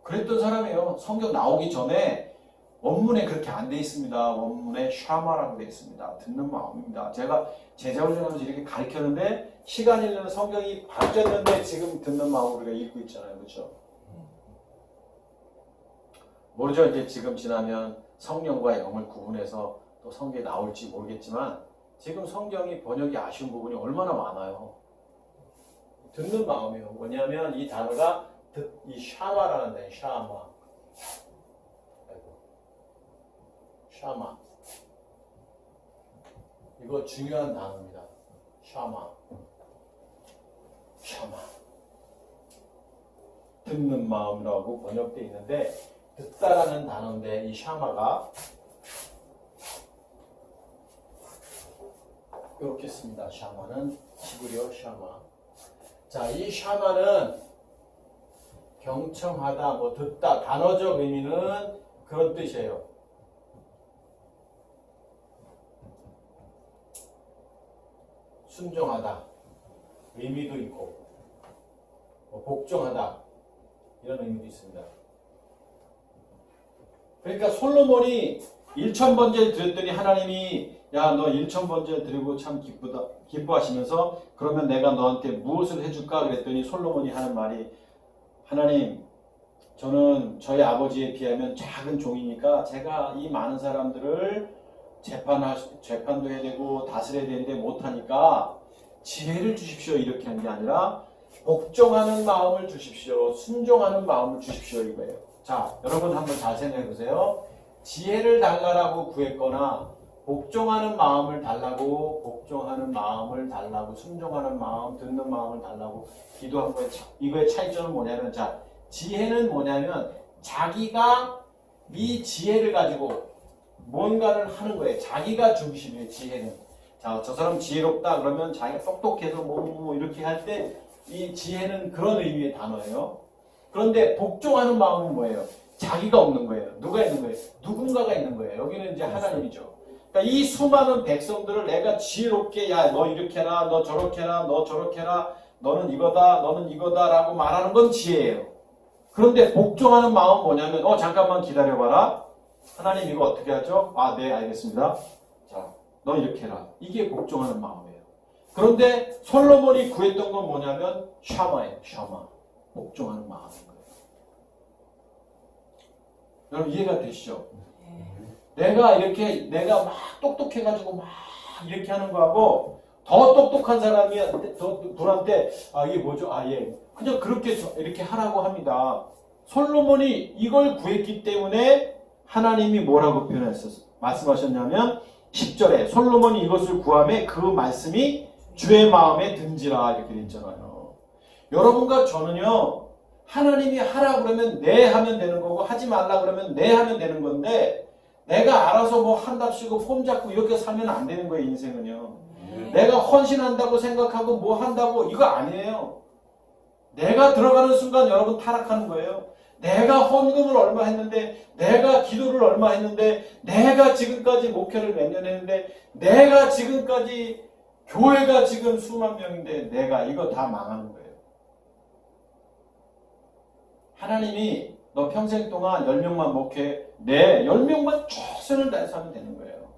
그랬던 사람이에요. 성경 나오기 전에 원문에 그렇게 안 돼 있습니다. 원문에 샤마라고 돼 있습니다. 듣는 마음입니다. 제가 제자훈련하면서 이렇게 가르쳤는데 시간이 흘러서 성경이 바뀌었는데 지금 듣는 마음으로 우리가 읽고 있잖아요. 그렇죠? 모르죠. 이제 지금 지나면 성령과 영을 구분해서 또 성경에 나올지 모르겠지만 지금 성경이 번역이 아쉬운 부분이 얼마나 많아요. 듣는 마음이에요. 뭐냐면 이 단어가 이 샤마라는 단어예요. 샤마. 샤마. 이거 중요한 단어입니다. 샤마. 샤마. 듣는 마음이라고 번역되어 있는데 듣다라는 단어인데 이 샤마가 이렇게 씁니다. 샤마는 히브리어 샤마. 자, 이 샤마는 경청하다, 뭐 듣다, 단어적 의미는 그런 뜻이에요. 순종하다, 의미도 있고, 뭐 복종하다, 이런 의미도 있습니다. 그러니까 솔로몬이 1000번제를 드렸더니 하나님이 야, 너 1000번제 드리고 참 기뻐하시면서 그러면 내가 너한테 무엇을 해줄까? 그랬더니 솔로몬이 하는 말이 하나님, 저는 저희 아버지에 비하면 작은 종이니까 제가 이 많은 사람들을 재판도 해야 되고 다스려야 되는데 못하니까 지혜를 주십시오. 이렇게 하는 게 아니라 복종하는 마음을 주십시오. 순종하는 마음을 주십시오. 이거예요. 자, 여러분 한번 잘 생각해 보세요. 지혜를 달라고 구했거나 복종하는 마음을 달라고, 복종하는 마음을 달라고, 순종하는 마음, 듣는 마음을 달라고 기도한 거예요. 이거의 차이점은 뭐냐면, 자, 지혜는 뭐냐면 자기가 이 지혜를 가지고 뭔가를 하는 거예요. 자기가 중심이에요. 지혜는. 자, 저 사람 지혜롭다 그러면 자기가 똑똑해서 뭐 이렇게 할 때 이 지혜는 그런 의미의 단어예요. 그런데 복종하는 마음은 뭐예요? 자기가 없는 거예요. 누가 있는 거예요? 누군가가 있는 거예요. 여기는 이제 하나님이죠. 그러니까 이 수많은 백성들을 내가 지혜롭게 야, 너 이렇게 해라, 너 저렇게 해라, 너 저렇게 해라, 너는 이거다, 너는 이거다 라고 말하는 건 지혜예요. 그런데 복종하는 마음은 뭐냐면 잠깐만 기다려봐라. 하나님 이거 어떻게 하죠? 아, 네, 알겠습니다. 자, 너 이렇게 해라. 이게 복종하는 마음이에요. 그런데 솔로몬이 구했던 건 뭐냐면 샤마예요. 샤마. 복종하는 마음인 거예요. 여러분 이해가 되시죠? 내가 막 똑똑해가지고 막 이렇게 하는 거하고 더 똑똑한 사람이 분한테 이게 뭐죠? 예. 그냥 그렇게 이렇게 하라고 합니다. 솔로몬이 이걸 구했기 때문에 하나님이 뭐라고 말씀하셨냐면 10절에 솔로몬이 이것을 구하매 그 말씀이 주의 마음에 든지라 이렇게 되어 있잖아요. 여러분과 저는요. 하나님이 하라 그러면 네 하면 되는 거고 하지 말라 그러면 네 하면 되는 건데 내가 알아서 뭐 한답시고 폼 잡고 이렇게 살면 안 되는 거예요. 인생은요. 내가 헌신한다고 생각하고 뭐 한다고 이거 아니에요. 내가 들어가는 순간 여러분 타락하는 거예요. 내가 헌금을 얼마 했는데 내가 기도를 얼마 했는데 내가 지금까지 목회를 몇 년 했는데 내가 지금까지 교회가 지금 수만 명인데 내가 이거 다 망하는 거예요. 하나님이 너 평생 동안 10명만 목회, 네, 10명만 최선을 다해서 하면 되는 거예요.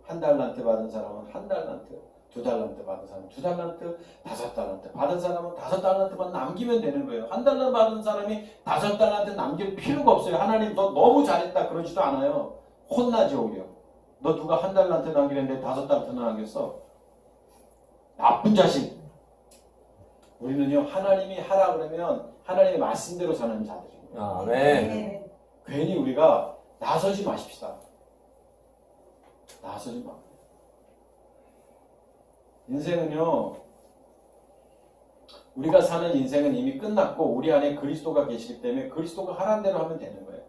한 달란트 받은 사람은 한 달란트, 2달란트 받은 사람은 2달란트, 5달란트 받은 사람은 5달란트만 남기면 되는 거예요. 한 달란트 받은 사람이 5달란트 남길 필요가 없어요. 하나님 너 너무 잘했다 그러지도 않아요. 혼나지 오히려. 너 누가 한 달란트 남기는데 5달란트 남겼어? 나쁜 자식. 우리는요 하나님이 하라 그러면 하나님의 말씀대로 사는 자들입니다. 네. 괜히 우리가 나서지 마십시다. 나서지 마. 인생은요 우리가 사는 인생은 이미 끝났고 우리 안에 그리스도가 계시기 때문에 그리스도가 하라는 대로 하면 되는 거예요.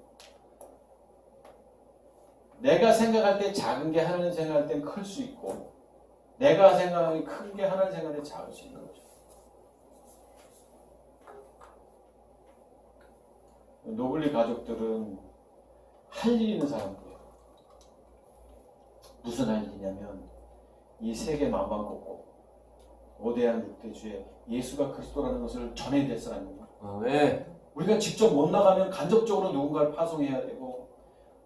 내가 생각할 때 작은 게 하나님 생각할 땐 클 수 있고 내가 생각하기 큰 게 하나님 생각할 때 작을 수 있는 거죠. 노블리 가족들은 할 일 있는 사람들이에요. 무슨 할 일이냐면 이 세계 만방곡곡 5대양 6대주에 예수가 그리스도라는 것을 전해야 될 사람입니다. 네. 우리가 직접 못 나가면 간접적으로 누군가를 파송해야 되고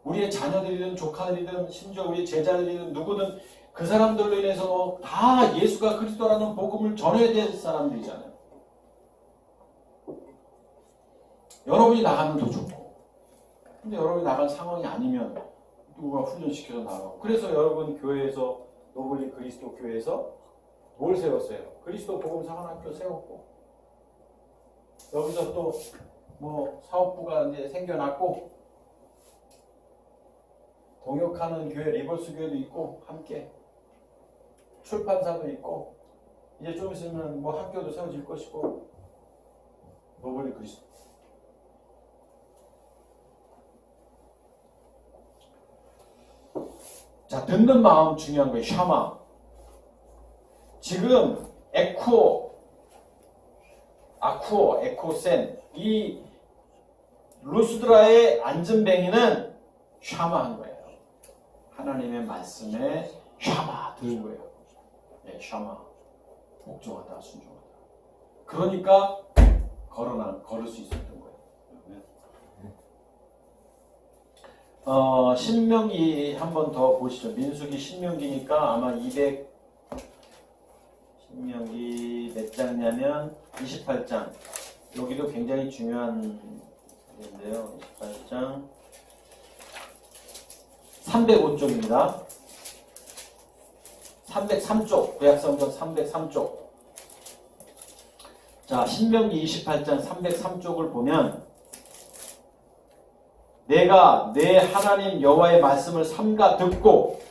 우리의 자녀들이든 조카들이든 심지어 우리 제자들이든 누구든 그 사람들로 인해서 다 예수가 그리스도라는 복음을 전해야 될 사람들이잖아요. 여러분이 나가면 더 좋고, 근데 여러분이 나갈 상황이 아니면 누가 훈련시켜서 나가고. 그래서 여러분 교회에서, 노블리 그리스도 교회에서 뭘 세웠어요? 그리스도 복음 사관학교 세웠고, 여기서 또 뭐 사업부가 이제 생겨났고, 동역하는 교회, 리버스 교회도 있고, 함께 출판사도 있고, 이제 좀 있으면 뭐 학교도 세워질 것이고, 노블리 그리스도. 자, 듣는 마음 중요한 거예요. 샤마. 지금 에쿠오, 아쿠오, 에코센, 이 루스드라의 안전뱅이는 샤마한 거예요. 하나님의 말씀에 샤마 들은 거예요. 네, 샤마. 복종하다, 순종하다. 그러니까 걸을 수 있었던 거예요. 신명기 한 번 더 보시죠. 민수기 신명기니까 아마 신명기 몇 장냐면 28장. 여기도 굉장히 중요한 인데요. 28장 305쪽입니다. 303쪽, 구약성경 303쪽. 자, 신명기 28장 303쪽을 보면 내가 내 하나님 여호와의 말씀을 삼가 듣고,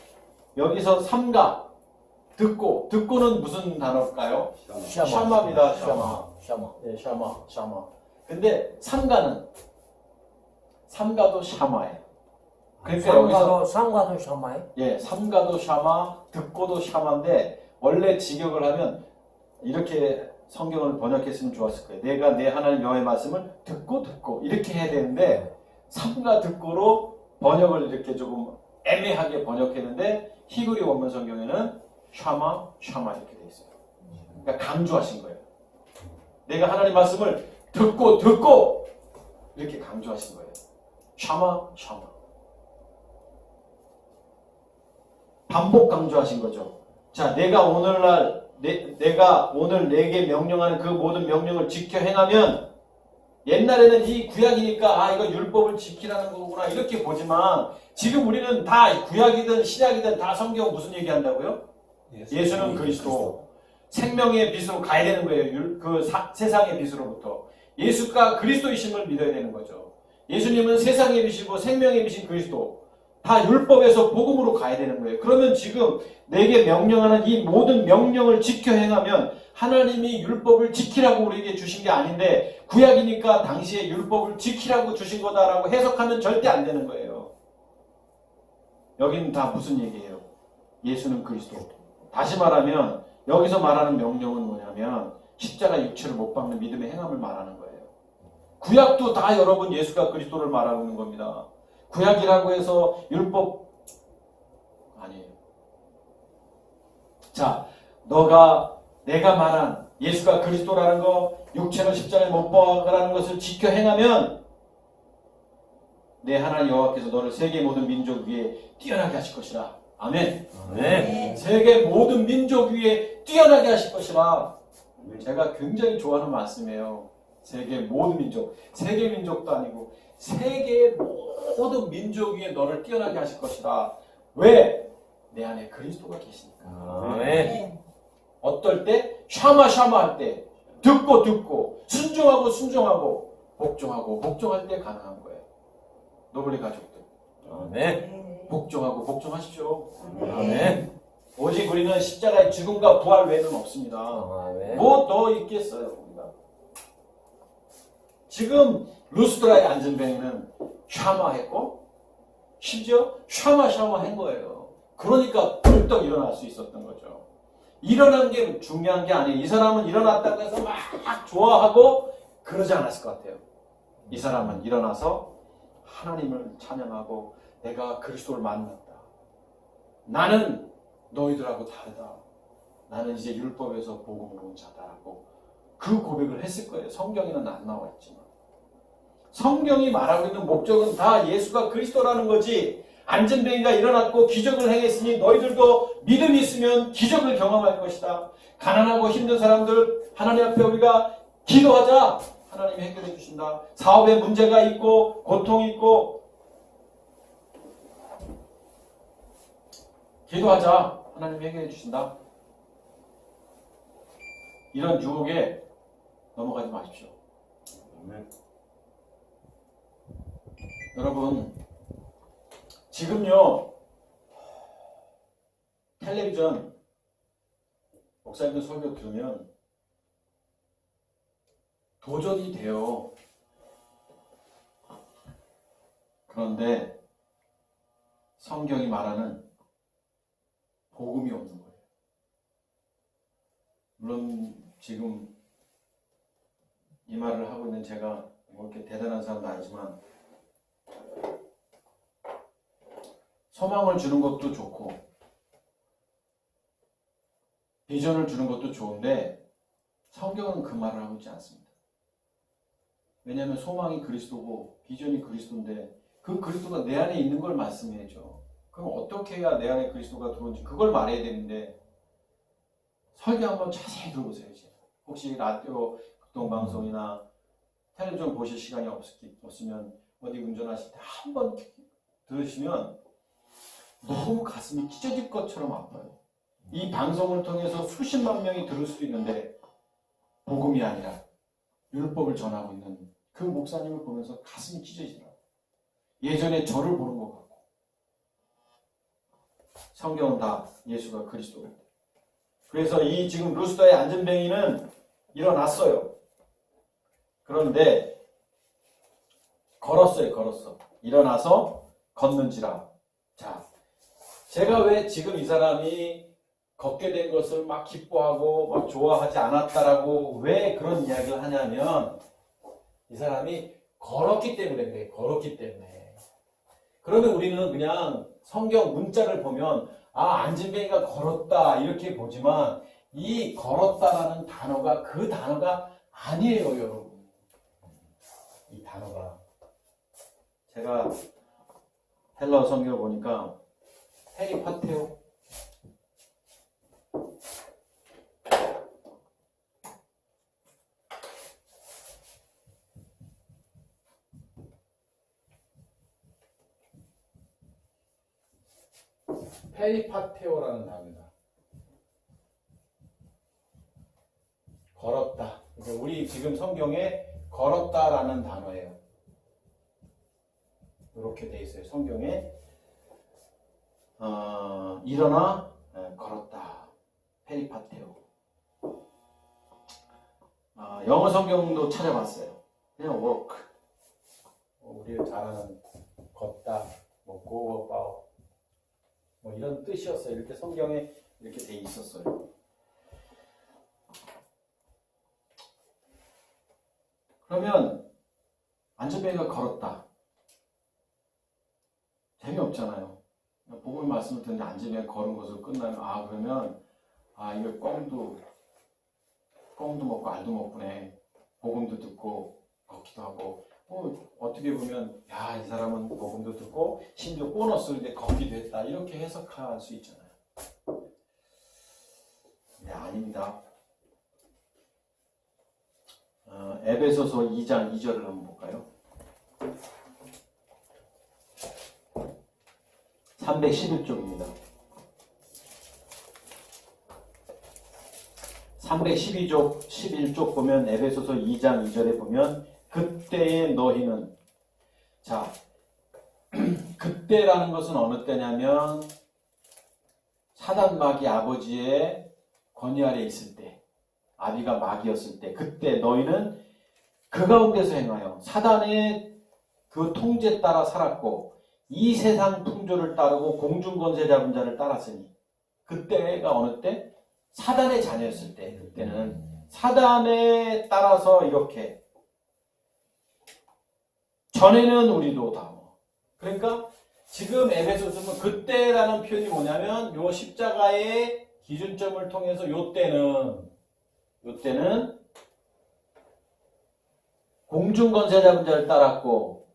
여기서 삼가 듣고는 무슨 단어일까요? 샤마입니다. 샤마. 네, 샤마. 근데 삼가도 샤마예요. 그러니까 여기서 삼가도 샤마예요? 예, 삼가도 샤마, 듣고도 샤마인데 원래 직역을 하면 이렇게 성경을 번역했으면 좋았을 거예요. 내가 내 하나님 여호와의 말씀을 듣고 이렇게 해야 되는데 삼가 듣고로 번역을 이렇게 조금 애매하게 번역했는데 히브리 원문 성경에는 샤마 이렇게 돼 있어요. 그러니까 강조하신 거예요. 내가 하나님 말씀을 듣고 이렇게 강조하신 거예요. 샤마. 반복 강조하신 거죠. 자, 내가 오늘 내게 명령하는 그 모든 명령을 지켜 행하면, 옛날에는 이 구약이니까 이거 율법을 지키라는 거구나 이렇게 보지만 지금 우리는 다 구약이든 신약이든 다 성경 무슨 얘기한다고요? 예수는 그리스도, 생명의 빛으로 가야 되는 거예요. 세상의 빛으로부터 예수가 그리스도이심을 믿어야 되는 거죠. 예수님은 세상의 빛이고 생명의 빛인 그리스도, 다 율법에서 복음으로 가야 되는 거예요. 그러면 지금 내게 명령하는 이 모든 명령을 지켜 행하면, 하나님이 율법을 지키라고 우리에게 주신 게 아닌데 구약이니까 당시에 율법을 지키라고 주신 거다라고 해석하면 절대 안 되는 거예요. 여기는 다 무슨 얘기예요? 예수는 그리스도. 다시 말하면 여기서 말하는 명령은 뭐냐면 십자가 육체를 못 박는 믿음의 행함을 말하는 거예요. 구약도 다 여러분 예수가 그리스도를 말하고 있는 겁니다. 구약이라고 해서 율법 아니에요. 자, 내가 말한 예수가 그리스도라는 거, 육체를 십자가에 못 박으라는 것을 지켜 행하면 내 하나님 여호와께서 너를 세계 모든 민족 위에 뛰어나게 하실 것이라. 아멘. 네. 세계 모든 민족 위에 뛰어나게 하실 것이라. 제가 굉장히 좋아하는 말씀이에요. 세계 모든 민족, 세계 민족도 아니고 세계 모든 민족 위에 너를 뛰어나게 하실 것이라. 왜? 내 안에 그리스도가 계시니까. 네. 어떨 때? 샤마 할 때, 듣고 순종하고 복종할 때 가능한 거예요. 노블리 가족들, 네. 복종하십시오. 네. 오직 우리는 십자가의 죽음과 부활 외에는 없습니다. 뭐 더 있겠어요, 우리가. 지금 루스드라의 안전뱅이는 샤마했고 심지어 샤마 한 거예요. 그러니까 벌떡 일어날 수 있었던 거죠. 일어난 게 중요한 게 아니에요. 이 사람은 일어났다고 해서 막 좋아하고 그러지 않았을 것 같아요. 이 사람은 일어나서 하나님을 찬양하고 내가 그리스도를 만났다. 나는 너희들하고 다르다. 나는 이제 율법에서 복음으로 온 자다라고 그 고백을 했을 거예요. 성경에는 안 나와 있지만. 성경이 말하고 있는 목적은 다 예수가 그리스도라는 거지. 안전뱅이가 일어났고 기적을 행했으니 너희들도 믿음이 있으면 기적을 경험할 것이다. 가난하고 힘든 사람들 하나님 앞에 우리가 기도하자. 하나님이 해결해 주신다. 사업에 문제가 있고 고통이 있고 기도하자. 하나님이 해결해 주신다. 이런 유혹에 넘어가지 마십시오. 여러분, 지금요 텔레비전 목사님들 설교 들으면 도전이 돼요. 그런데 성경이 말하는 복음이 없는 거예요. 물론 지금 이 말을 하고 있는 제가 뭐 이렇게 대단한 사람도 아니지만 소망을 주는 것도 좋고 비전을 주는 것도 좋은데 성경은 그 말을 하고 있지 않습니다. 왜냐하면 소망이 그리스도고 비전이 그리스도인데 그 그리스도가 내 안에 있는 걸 말씀해야죠. 그럼 어떻게 해야 내 안에 그리스도가 들어온지 그걸 말해야 되는데 설교 한번 자세히 들어보세요. 혹시 라디오 극동방송이나 텔레비전 보실 시간이 없으면 어디 운전하실 때 한번 들으시면 너무 가슴이 찢어질 것처럼 아파요. 이 방송을 통해서 수십만 명이 들을 수도 있는데 복음이 아니라 율법을 전하고 있는 그 목사님을 보면서 가슴이 찢어지더라고요. 예전에 저를 보는 것 같고. 성경은 다 예수가 그리스도입니다. 그래서 이 지금 루스더의 안전뱅이는 일어났어요. 그런데 걸었어. 일어나서 걷는지라. 자, 제가 왜 지금 이 사람이 걷게 된 것을 막 기뻐하고 막 좋아하지 않았다라고 왜 그런 이야기를 하냐면 이 사람이 걸었기 때문에 그래. 걸었기 때문에. 그러면 우리는 그냥 성경 문자를 보면 안진뱅이가 걸었다 이렇게 보지만 이 걸었다라는 단어가 그 단어가 아니에요, 여러분. 이 단어가. 제가 헬라어 성경을 보니까 페리파테오 페리파테오라는 단어입니다. 걸었다. 그러니까 우리 지금 성경에 걸었다라는 단어예요. 이렇게 돼 있어요. 성경에 일어나 걸었다. 페리파테오. 영어 성경도 찾아봤어요. 그냥 walk. 우리가 잘 아는 걷다, 뭐 go about. 뭐 이런 뜻이었어요. 이렇게 성경에 이렇게 돼 있었어요. 그러면 안전뱅이가 걸었다. 재미없잖아요. 복음의 말씀을 듣는데 안전뱅이가 걸은 것으로 끝나면 그러면 이거 꽁도 먹고 알도 먹고네. 복음도 듣고 걷기도 하고 어떻게 보면 이 사람은 복음도 듣고 심지어 보너스를 걷기도 했다 이렇게 해석할 수 있잖아요. 네, 아닙니다. 에베소서 2장 2절을 한번 볼까요? 311쪽입니다. 312쪽 11쪽 보면 에베소서 2장 2절에 보면 그때의 너희는 그때라는 것은 어느 때냐면 사단 마귀 아버지의 권위 아래 있을 때 아비가 마귀였을 때 그때 너희는 그 가운데서 행하여 사단의 그 통제 따라 살았고 이 세상 풍조를 따르고 공중권세 잡은 자를 따랐으니 그때가 어느 때? 사단의 자녀였을 때 그때는 사단에 따라서 이렇게 전에는 우리도 다 그러니까 지금 에베소서는 그때라는 표현이 뭐냐면 요 십자가의 기준점을 통해서 요 때는 공중권세 잡은 자를 따랐고,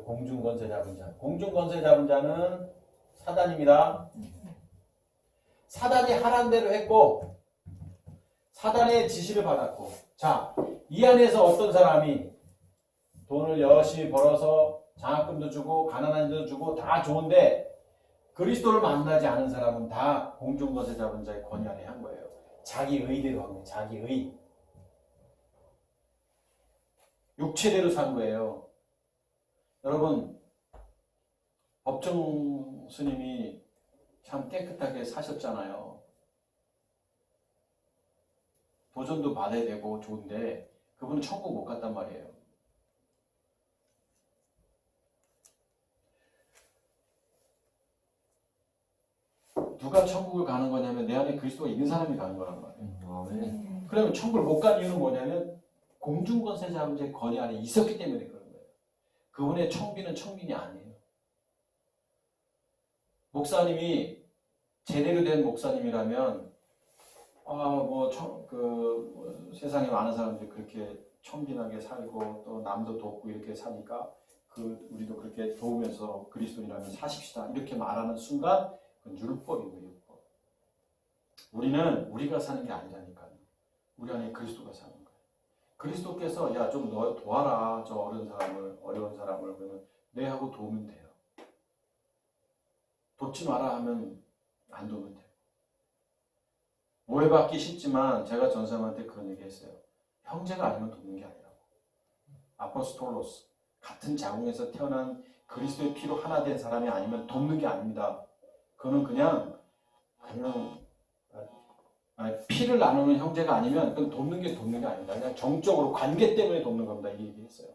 공중권세 잡은 자. 공중권세 잡은 자는 사단입니다. 사단이 하라는 대로 했고, 사단의 지시를 받았고, 자, 이 안에서 어떤 사람이 돈을 열심히 벌어서 장학금도 주고, 가난한 자도 주고, 다 좋은데, 그리스도를 만나지 않은 사람은 다 공중권세 잡은 자의 권위 아래 한 거예요. 자기 의대로 한 거예요. 자기 의. 육체대로 산 거예요. 여러분, 법정 스님이 참 깨끗하게 사셨잖아요. 도전도 받아야 되고 좋은데 그분은 천국 못 갔단 말이에요. 누가 천국을 가는 거냐면 내 안에 그리스도가 있는 사람이 가는 거란 말이에요. 아멘. 그러면 천국을 못 간 이유는 뭐냐면 공중권세 잡은 자의 권위 안에 있었기 때문에 그런 거예요. 그분의 청비는 청빈이 아니에요. 목사님이 제대로 된 목사님이라면 세상에 많은 사람들이 그렇게 청빈하게 살고 또 남도 돕고 이렇게 사니까 우리도 그렇게 도우면서 그리스도인이라면 사십시다 이렇게 말하는 순간 그건 율법이고 율법. 우리는 우리가 사는 게 아니라니까요. 우리 안에 그리스도가 사는 거예요. 그리스도께서 야 좀 너 도와라 저 어려운 사람을 그러면 내 하고 도우면 돼요. 돕지 마라 하면 안 도우면 돼요. 오해받기 쉽지만 제가 전사님한테 그런 얘기 했어요. 형제가 아니면 돕는 게 아니라고. 아포스톨로스 같은 자궁에서 태어난 그리스도의 피로 하나 된 사람이 아니면 돕는 게 아닙니다. 그거는 그냥 피를 나누는 형제가 아니면 그건 돕는 게 아닙니다. 그냥 정적으로 관계 때문에 돕는 겁니다. 이 얘기했어요.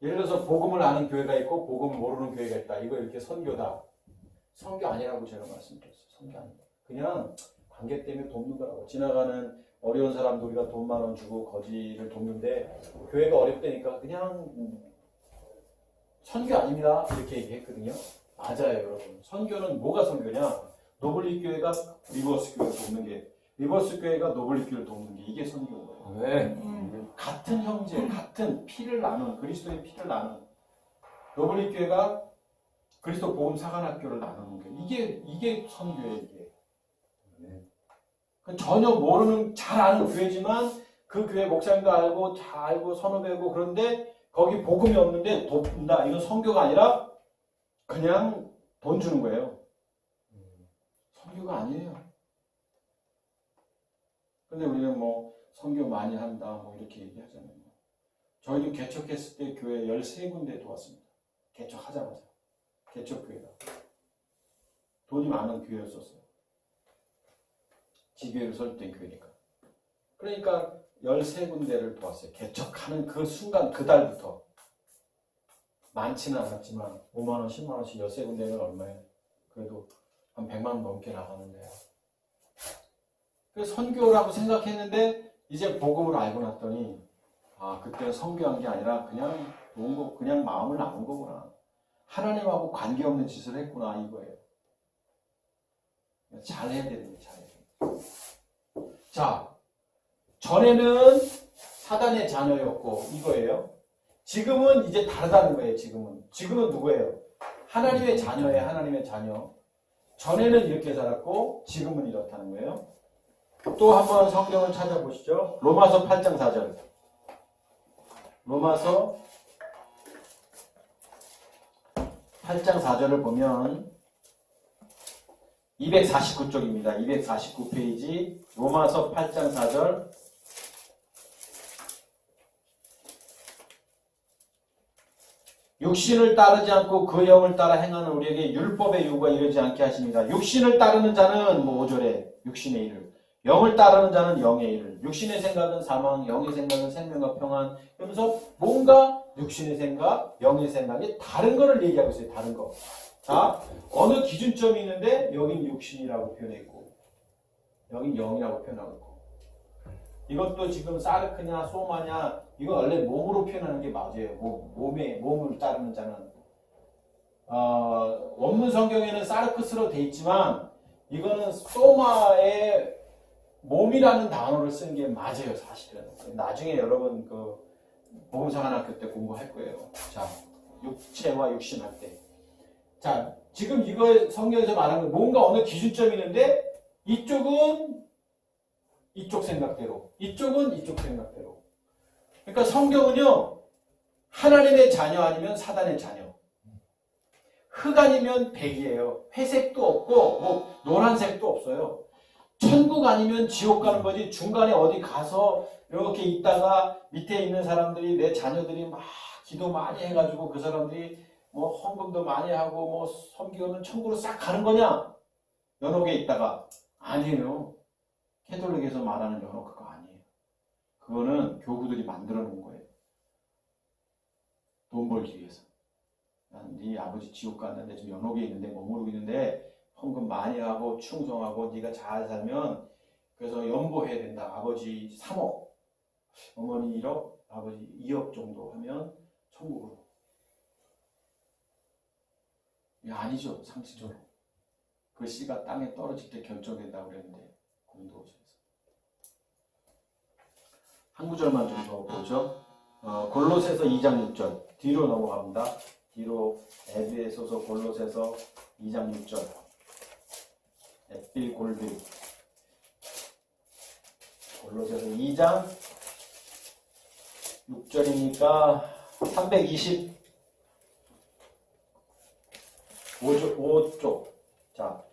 예를 들어서 복음을 아는 교회가 있고 복음을 모르는 교회가 있다. 이거 이렇게 선교다. 선교 아니라고 제가 말씀드렸어요. 선교 아니다. 그냥 관계 때문에 돕는 거라고. 지나가는 어려운 사람도 우리가 돈 10,000원 주고 거지를 돕는데 교회가 어렵다니까 그냥 선교 아닙니다. 이렇게 얘기했거든요. 맞아요, 여러분. 선교는 뭐가 선교냐? 노블릭 교회가 리버스 교회를 돕는 게, 리버스 교회가 노블릭 교회를 돕는 게 이게 선교인 거예요. 네. 같은 형제, 같은 피를 나눈, 그리스도의 피를 나눈 노블릭 교회가 그리스도 복음 사관학교를 나누는 게 이게 선교예요, 이게. 전혀 모르는 잘 아는 교회지만 그 교회 목사님도 알고 잘 알고 선후배고 그런데 거기 복음이 없는데 돕는다. 이건 선교가 아니라 그냥 돈 주는 거예요. 선교가 아니에요. 근데 우리는 뭐 선교 많이 한다 뭐 이렇게 얘기하잖아요. 저희도 개척했을 때 교회 13군데 도왔습니다. 개척하자마자. 개척교회가. 돈이 많은 교회였었어요. 지교회로 설립된 교회니까. 그러니까 13군데를 도왔어요. 개척하는 그 순간, 그 달부터. 많지는 않았지만 5만원, 10만원씩 13군데는 얼마예요? 그래도 한 100만원 넘게 나가는데요. 그래서 선교라고 생각했는데 이제 복음을 알고 났더니 그때는 선교한 게 아니라 그냥 그냥 마음을 나눈 거구나. 하나님하고 관계없는 짓을 했구나 이거예요. 잘해야 되는 거예요. 잘해야 되는 거예요. 자, 전에는 사단의 자녀였고 이거예요. 지금은 이제 다르다는 거예요. 지금은 누구예요? 하나님의 자녀예요. 하나님의 자녀. 전에는 이렇게 살았고 지금은 이렇다는 거예요. 또 한번 성경을 찾아보시죠. 로마서 8장 4절. 로마서 8장 4절을 보면 249쪽입니다. 249페이지 로마서 8장 4절. 육신을 따르지 않고 그 영을 따라 행하는 우리에게 율법의 요구가 이르지 않게 하십니다. 육신을 따르는 자는 5절에 육신의 일을, 영을 따르는 자는 영의 일을. 육신의 생각은 사망, 영의 생각은 생명과 평안. 그러면서 뭔가 육신의 생각, 영의 생각이 다른 거를 얘기하고 있어요. 다른 거. 자, 어느 기준점이 있는데 여긴 육신이라고 표현했고 여긴 영이라고 표현하고 있고. 이것도 지금 사르크냐 소마냐 이거 원래 몸으로 표현하는 게 맞아요. 몸을 따르는 자는 원문 성경에는 사르크스로 돼 있지만 이거는 소마의 몸이라는 단어를 쓴 게 맞아요, 사실은. 나중에 여러분 그 복음사관학교 때 공부할 거예요. 자, 육체와 육신 할 때. 자, 지금 이거 성경에서 말하는 건 뭔가 어느 기준점이 있는데 이쪽은 이쪽 생각대로, 이쪽은 이쪽 생각대로. 그러니까 성경은요, 하나님의 자녀 아니면 사단의 자녀. 흑 아니면 백이에요. 회색도 없고 뭐 노란색도 없어요. 천국 아니면 지옥 가는 거지. 중간에 어디 가서 이렇게 있다가 밑에 있는 사람들이, 내 자녀들이 막 기도 많이 해가지고 그 사람들이 뭐 헌금도 많이 하고 뭐 섬기고는 천국으로 싹 가는 거냐? 연옥에 있다가. 아니에요. 캐톨릭에서 말하는 연옥 그거 아니에요. 그거는 교구들이 만들어 놓은 거예요. 돈 벌기 위해서. 난 네 아버지 지옥 갔는데 지금 연옥에 있는데 머무르고 있는데 헌금 많이 하고 충성하고 네가 잘 살면 그래서 연보해야 된다. 아버지 3억, 어머니 1억, 아버지 2억 정도 하면 천국으로. 이게 아니죠, 상식적으로. 그 씨가 땅에 떨어질 때 결정된다고 그랬는데 공도오셔서 한 구절만 좀 더 보죠. 골로새서 2장 6절 뒤로 넘어갑니다. 뒤로 에베소서 골로새서 2장 6절 햇빌 골빌 골로새서 2장 6절이니까 325쪽. 자,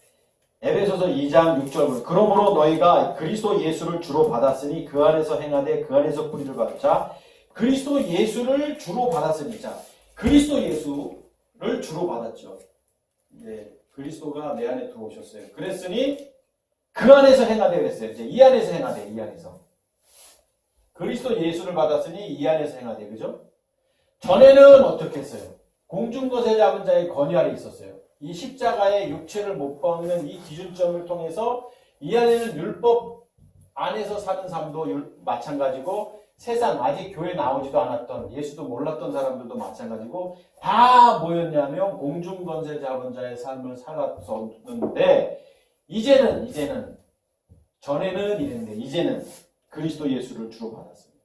에베소서 2장 6절. 그러므로 너희가 그리스도 예수를 주로 받았으니 그 안에서 행하되 그 안에서 뿌리를 받자. 그리스도 예수를 주로 받았으니. 자, 그리스도 예수를 주로 받았죠. 네, 그리스도가 내 안에 들어오셨어요. 그랬으니 그 안에서 행하되 그랬어요. 이제 이 안에서 행하되, 이 안에서. 그리스도 예수를 받았으니 이 안에서 행하되, 그죠? 전에는 어떻게 했어요? 공중것에 잡은 자의 권위 아래 있었어요. 이 십자가의 육체를 못 박는 이 기준점을 통해서 이 안에는 율법 안에서 사는 삶도 마찬가지고 세상 아직 교회 나오지도 않았던 예수도 몰랐던 사람들도 마찬가지고 다 뭐였냐면 공중권세 잡은 자의 삶을 살았었는데 이제는 전에는 이랬는데 이제는 그리스도 예수를 주로 받았습니다.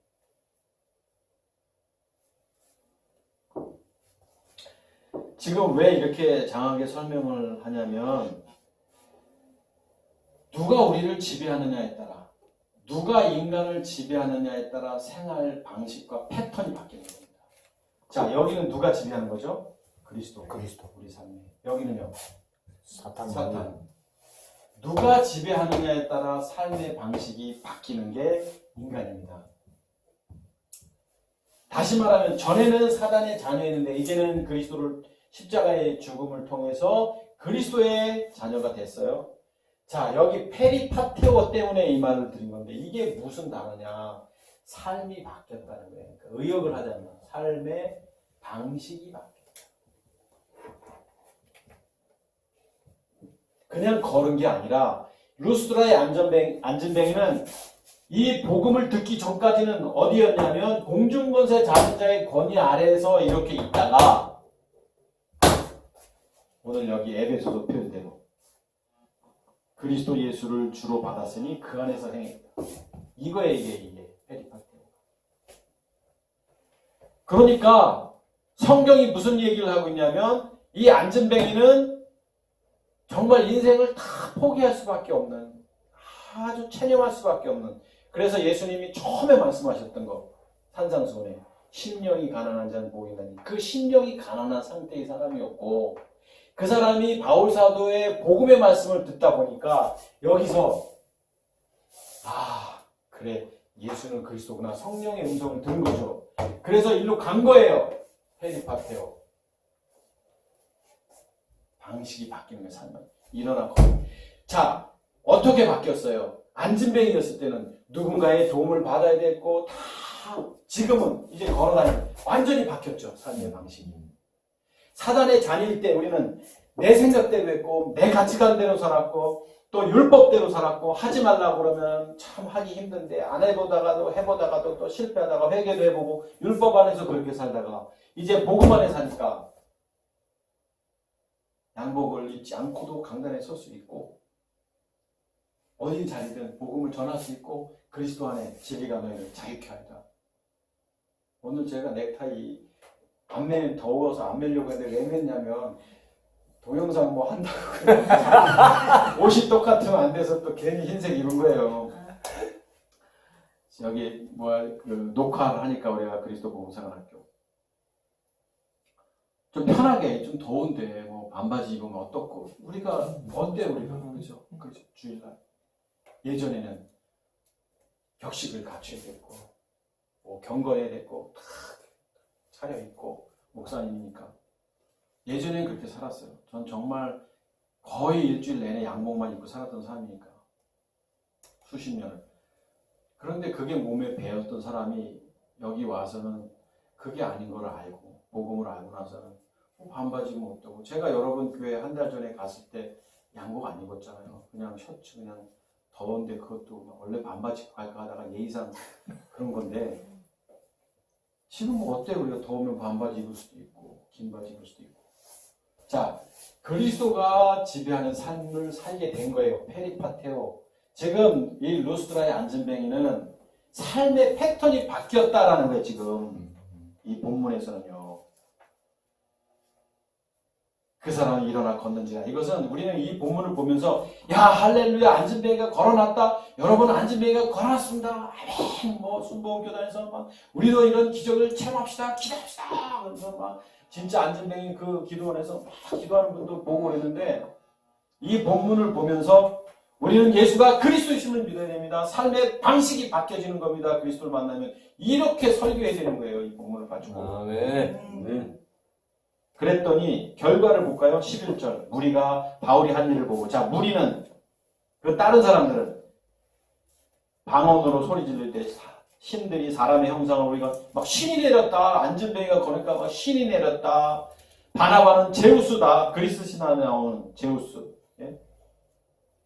지금 왜 이렇게 장하게 설명을 하냐면 누가 우리를 지배하느냐에 따라 누가 인간을 지배하느냐에 따라 생활 방식과 패턴이 바뀌는 겁니다. 자, 여기는 누가 지배하는 거죠? 그리스도. 우리 삶에. 여기는요? 사탄. 누가 지배하느냐에 따라 삶의 방식이 바뀌는 게 인간입니다. 다시 말하면 전에는 사단의 자녀였는데 이제는 그리스도를 십자가의 죽음을 통해서 그리스도의 자녀가 됐어요. 자, 여기 페리파테오 때문에 이 말을 드린 건데 이게 무슨 단어냐? 삶이 바뀌었다는 거예요. 그러니까 의역을 하자면 삶의 방식이 바뀌었다. 그냥 걸은 게 아니라 루스드라의 안전뱅이는 이 복음을 듣기 전까지는 어디였냐면 공중권세 잡은 자의 권위 아래에서 이렇게 있다가 오늘 여기 에베소서 표현대로 그리스도 예수를 주로 받았으니 그 안에서 행했다. 이거에 이게 페리파테오. 그러니까 성경이 무슨 얘기를 하고 있냐면 이 안전뱅이는 정말 인생을 다 포기할 수밖에 없는 아주 체념할 수밖에 없는 그래서 예수님이 처음에 말씀하셨던 거 산상수훈에 심령이 가난한 자는 복이 있나니 그 심령이 가난한 상태의 사람이었고 그 사람이 바울 사도의 복음의 말씀을 듣다 보니까 여기서 그래 예수는 그리스도구나 성령의 음성을 들은 거죠. 그래서 일로 간 거예요. 페리파테오. 방식이 바뀌는 거예요. 삶은. 일어나고. 자, 어떻게 바뀌었어요? 안진뱅이였을 때는 누군가의 도움을 받아야 됐고 다 지금은 이제 걸어다니는 완전히 바뀌었죠. 삶의 방식이. 사단의 자녀일 때 우리는 내 생각대로 했고 내 가치관대로 살았고 또 율법대로 살았고 하지 말라고 그러면 참 하기 힘든데 안 해보다가도 해보다가도 또 실패하다가 회개도 해보고 율법 안에서 그렇게 살다가 이제 복음 안에 사니까 양복을 입지 않고도 강단에 설 수 있고 어디 자리든 복음을 전할 수 있고 그리스도 안에 진리가 너희를 자유케 하리라. 오늘 제가 넥타이 안 매면 더워서 안 매려고 했는데 왜 맸냐면 동영상 뭐 한다고 옷이 똑같으면 안 돼서 또 괜히 흰색 입은 거예요. 여기 녹화를 하니까 우리가 그리스도 복음생활학교 좀 편하게 좀 더운데 뭐 반바지 입으면 어떻고 우리가 어때 우리가 그죠 주일날 예전에는 격식을 갖춰야 됐고 뭐 경건해야 됐고 다 차려입고 목사님이니까 예전엔 그렇게 살았어요. 전 정말 거의 일주일 내내 양복만 입고 살았던 사람이니까 수십 년을. 그런데 그게 몸에 배었던 사람이 여기 와서는 그게 아닌 걸 알고 복음을 알고 나서는 반바지 뭐 어떠고 제가 여러분 교회 한 달 전에 갔을 때 양복 안 입었잖아요. 그냥 셔츠 그냥 더운데 그것도 원래 반바지 입고 갈까 하다가 예의상 그런 건데 지금 뭐 어때요? 우리가 더우면 반바지 입을 수도 있고 긴 바지 입을 수도 있고 자 그리스도가 지배하는 삶을 살게 된 거예요. 페리파테오. 지금 이 루스드라의 안전뱅이는 삶의 패턴이 바뀌었다라는 거예요. 지금 이 본문에서는요. 그 사람이 일어나 걷는지라. 이것은 우리는 이 본문을 보면서 야 할렐루야 안전뱅이가 걸어놨다. 여러분 안전뱅이가 걸어놨습니다. 아멘. 뭐 순복음교단에서 막 우리도 이런 기적을 체험합시다. 기도합시다. 그래서 막 진짜 안전뱅이 그 기도원에서 막 기도하는 분도 보고 그랬는데 이 본문을 보면서 우리는 예수가 그리스도이심을 믿어야 됩니다. 삶의 방식이 바뀌어지는 겁니다. 그리스도를 만나면 이렇게 설교해야 되는 거예요. 이 본문을 가지고. 아멘. 그랬더니 결과를 볼까요? 11절. 무리가 바울이 한 일을 보고 자 무리는 그 다른 사람들은 방언으로 소리 지를 때 신들이 사람의 형상을 우리가 막 신이 내렸다. 안전뱅이가 거니까 막 신이 내렸다. 바나바는 제우스다. 그리스 신화에 나오는 제우스. 예?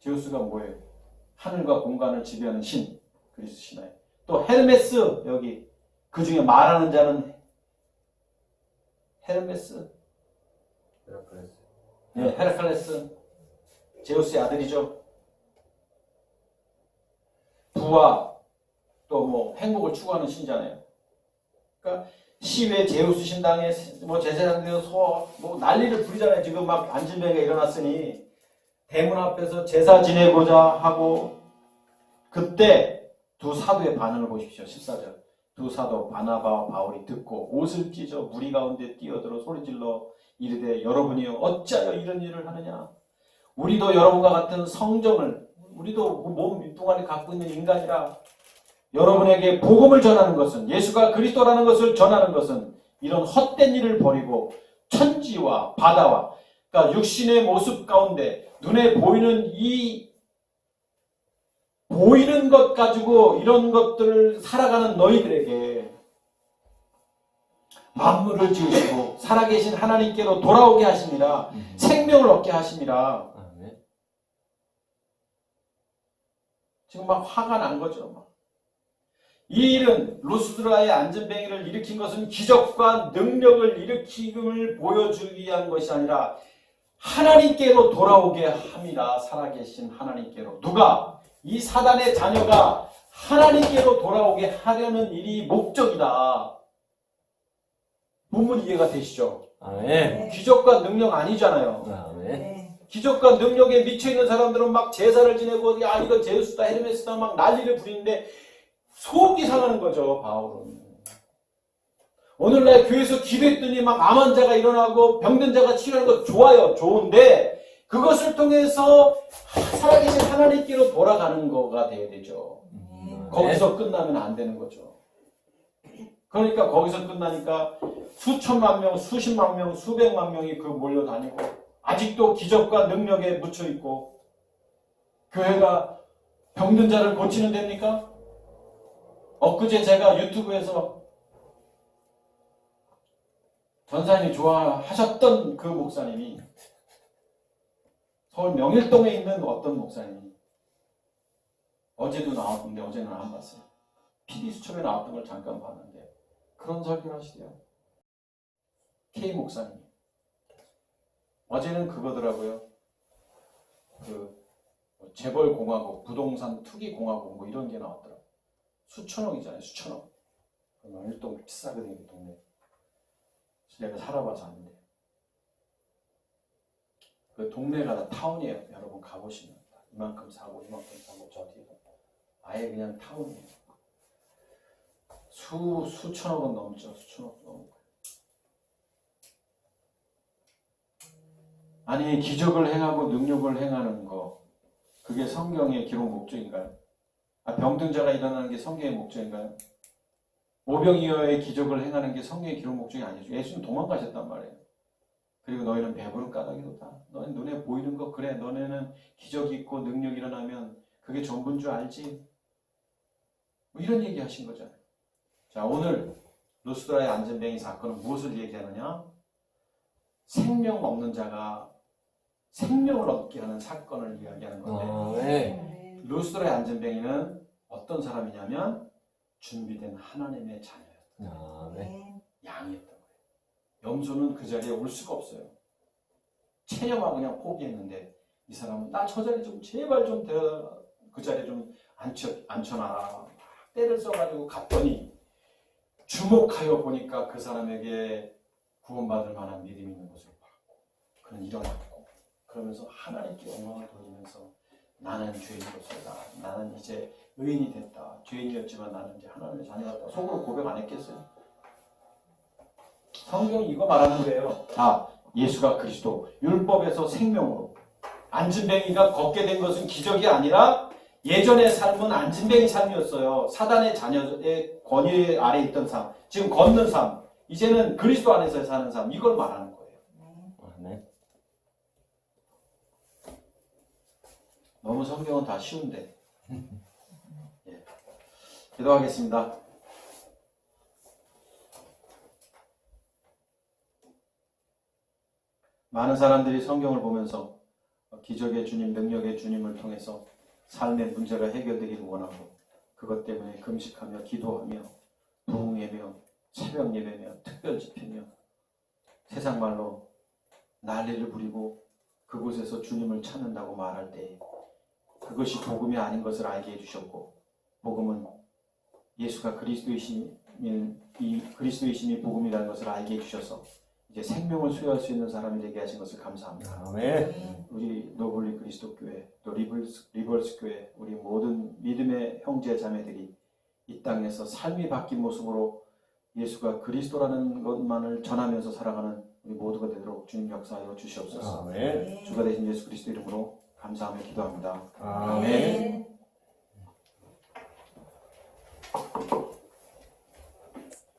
제우스가 뭐예요? 하늘과 공간을 지배하는 신. 그리스 신화에. 또 헤르메스 여기 그 중에 말하는 자는 헤르메스. 네, 헤라클레스. 제우스의 아들이죠. 부와 또 뭐 행복을 추구하는 신잖아요. 그러니까 시외 제우스 신당에 뭐 제사장들이 뭐 난리를 부리잖아요. 지금 막 안전뱅이가 일어났으니 대문 앞에서 제사 지내고자 하고 그때 두 사도의 반응을 보십시오. 14절. 두 사도 바나바와 바울이 듣고 옷을 찢어 무리 가운데 뛰어들어 소리질러 이르되 여러분이여 어찌하여 이런 일을 하느냐. 우리도 여러분과 같은 성정을 우리도 몸 윗동안에 갖고 있는 인간이라 여러분에게 복음을 전하는 것은 예수가 그리스도라는 것을 전하는 것은 이런 헛된 일을 버리고 천지와 바다와 그러니까 육신의 모습 가운데 눈에 보이는 이 보이는 것 가지고 이런 것들을 살아가는 너희들에게 만물을 지으시고 살아계신 하나님께로 돌아오게 하십니다. 생명을 얻게 하십니다. 지금 막 화가 난 거죠. 막. 이 일은 루스드라의 안전뱅이를 일으킨 것은 기적과 능력을 일으킴을 보여주기 위한 것이 아니라 하나님께로 돌아오게 합니다. 살아계신 하나님께로. 누가? 이 사단의 자녀가 하나님께로 돌아오게 하려는 일이 목적이다. 본문 이해가 되시죠? 아멘. 기적과 능력 아니잖아요. 아멘. 기적과 능력에 미쳐있는 사람들은 막 제사를 지내고 야 이거 제우스다 헤르메스다 막 난리를 부리는데 속이 상하는 거죠. 바울은. 오늘날 교회에서 기도했더니 막 암 환자가 일어나고 병든 자가 치료하는 거 좋아요. 좋은데 그것을 통해서 살아계신 하나님께로 돌아가는 거가 돼야 되죠. 거기서 끝나면 안 되는 거죠. 그러니까 거기서 끝나니까 수천만 명, 수십만 명, 수백만 명이 그 몰려다니고 아직도 기적과 능력에 묻혀있고 교회가 병든 자를 고치는 데입니까? 엊그제 제가 유튜브에서 전사님이 좋아하셨던 그 목사님이 서울 명일동에 있는 어떤 목사님이 어제도 나왔는데 어제는 안 봤어요. PD수첩에 나왔던 걸 잠깐 봤는데 그런 설교를 하시대요. K 목사님. 어제는 그거더라고요. 뭐 재벌공화국, 부동산 투기공화국 뭐 이런 게 나왔더라고. 수천억이잖아요, 수천억. 일동 비싸거든요, 이 동네. 내가 살아봐서 아는데. 그 동네가 다 타운이에요. 여러분 가보시면 이만큼 사고 이만큼 사고 저 뒤에 아예 그냥 타운이에요. 수천억은 넘죠. 수천억 넘고. 아니 기적을 행하고 능력을 행하는 거 그게 성경의 기록 목적인가요? 병든자가 일어나는 게 성경의 목적인가요? 오병이어의 기적을 행하는 게 성경의 기록 목적이 아니죠. 예수는 도망가셨단 말이에요. 그리고 너희는 배부른 까닭이로다. 너희 눈에 보이는 거 그래. 너네는 기적이 있고 능력이 일어나면 그게 전부인 줄 알지? 뭐 이런 얘기 하신 거잖아요. 자, 오늘 루스드라의 안전뱅이 사건은 무엇을 얘기하느냐? 생명 없는 자가 생명을 얻게 하는 사건을 이야기하는 건데 네. 루스드라의 안전뱅이는 어떤 사람이냐면 준비된 하나님의 자녀였어요. 네. 양이었던 거예요. 염소는 그 자리에 올 수가 없어요. 체념하고 그냥 포기했는데 이 사람은 나 저 자리 좀 제발 좀 그 자리에 좀 앉혀놔라. 때를 써가지고 갔더니 주목하여 보니까 그 사람에게 구원받을 만한 믿음이 있는 것을 봤고 그는 일어났고 그러면서 하나님께 영광을 돌리면서 나는 죄인으로서다. 나는 이제 의인이 됐다. 죄인이었지만 나는 이제 하나님의 자녀였다. 속으로 고백 안 했겠어요? 성경이 이거 말하는 거예요. 예수가 그리스도 율법에서 생명으로 안진뱅이가 걷게 된 것은 기적이 아니라 예전의 삶은 안진뱅이 삶이었어요. 사단의 자녀의 권위 아래 있던 삶. 지금 걷는 삶. 이제는 그리스도 안에서 사는 삶. 이걸 말하는 거예요. 네. 너무 성경은 다 쉬운데. 예. 기도하겠습니다. 많은 사람들이 성경을 보면서 기적의 주님, 능력의 주님을 통해서 삶의 문제가 해결되기를 원하고 그것 때문에 금식하며 기도하며 부흥회며 새벽 예배며 특별 집회며 세상 말로 난리를 부리고 그곳에서 주님을 찾는다고 말할 때 그것이 복음이 아닌 것을 알게 해주셨고 복음은 예수가 그리스도이심이 복음이라는 것을 알게 해주셔서 이제 생명을 소유할 수 있는 사람이 되게 하신 것을 감사합니다. 아멘. 우리 노블리 그리스도 교회, 또 리버스 교회, 우리 모든 믿음의 형제 자매들이 이 땅에서 삶이 바뀐 모습으로 예수가 그리스도라는 것만을 전하면서 살아가는 우리 모두가 되도록 주님 역사하여 주시옵소서. 아멘. 주가 되신 예수 그리스도 이름으로 감사하며 기도합니다. 아멘.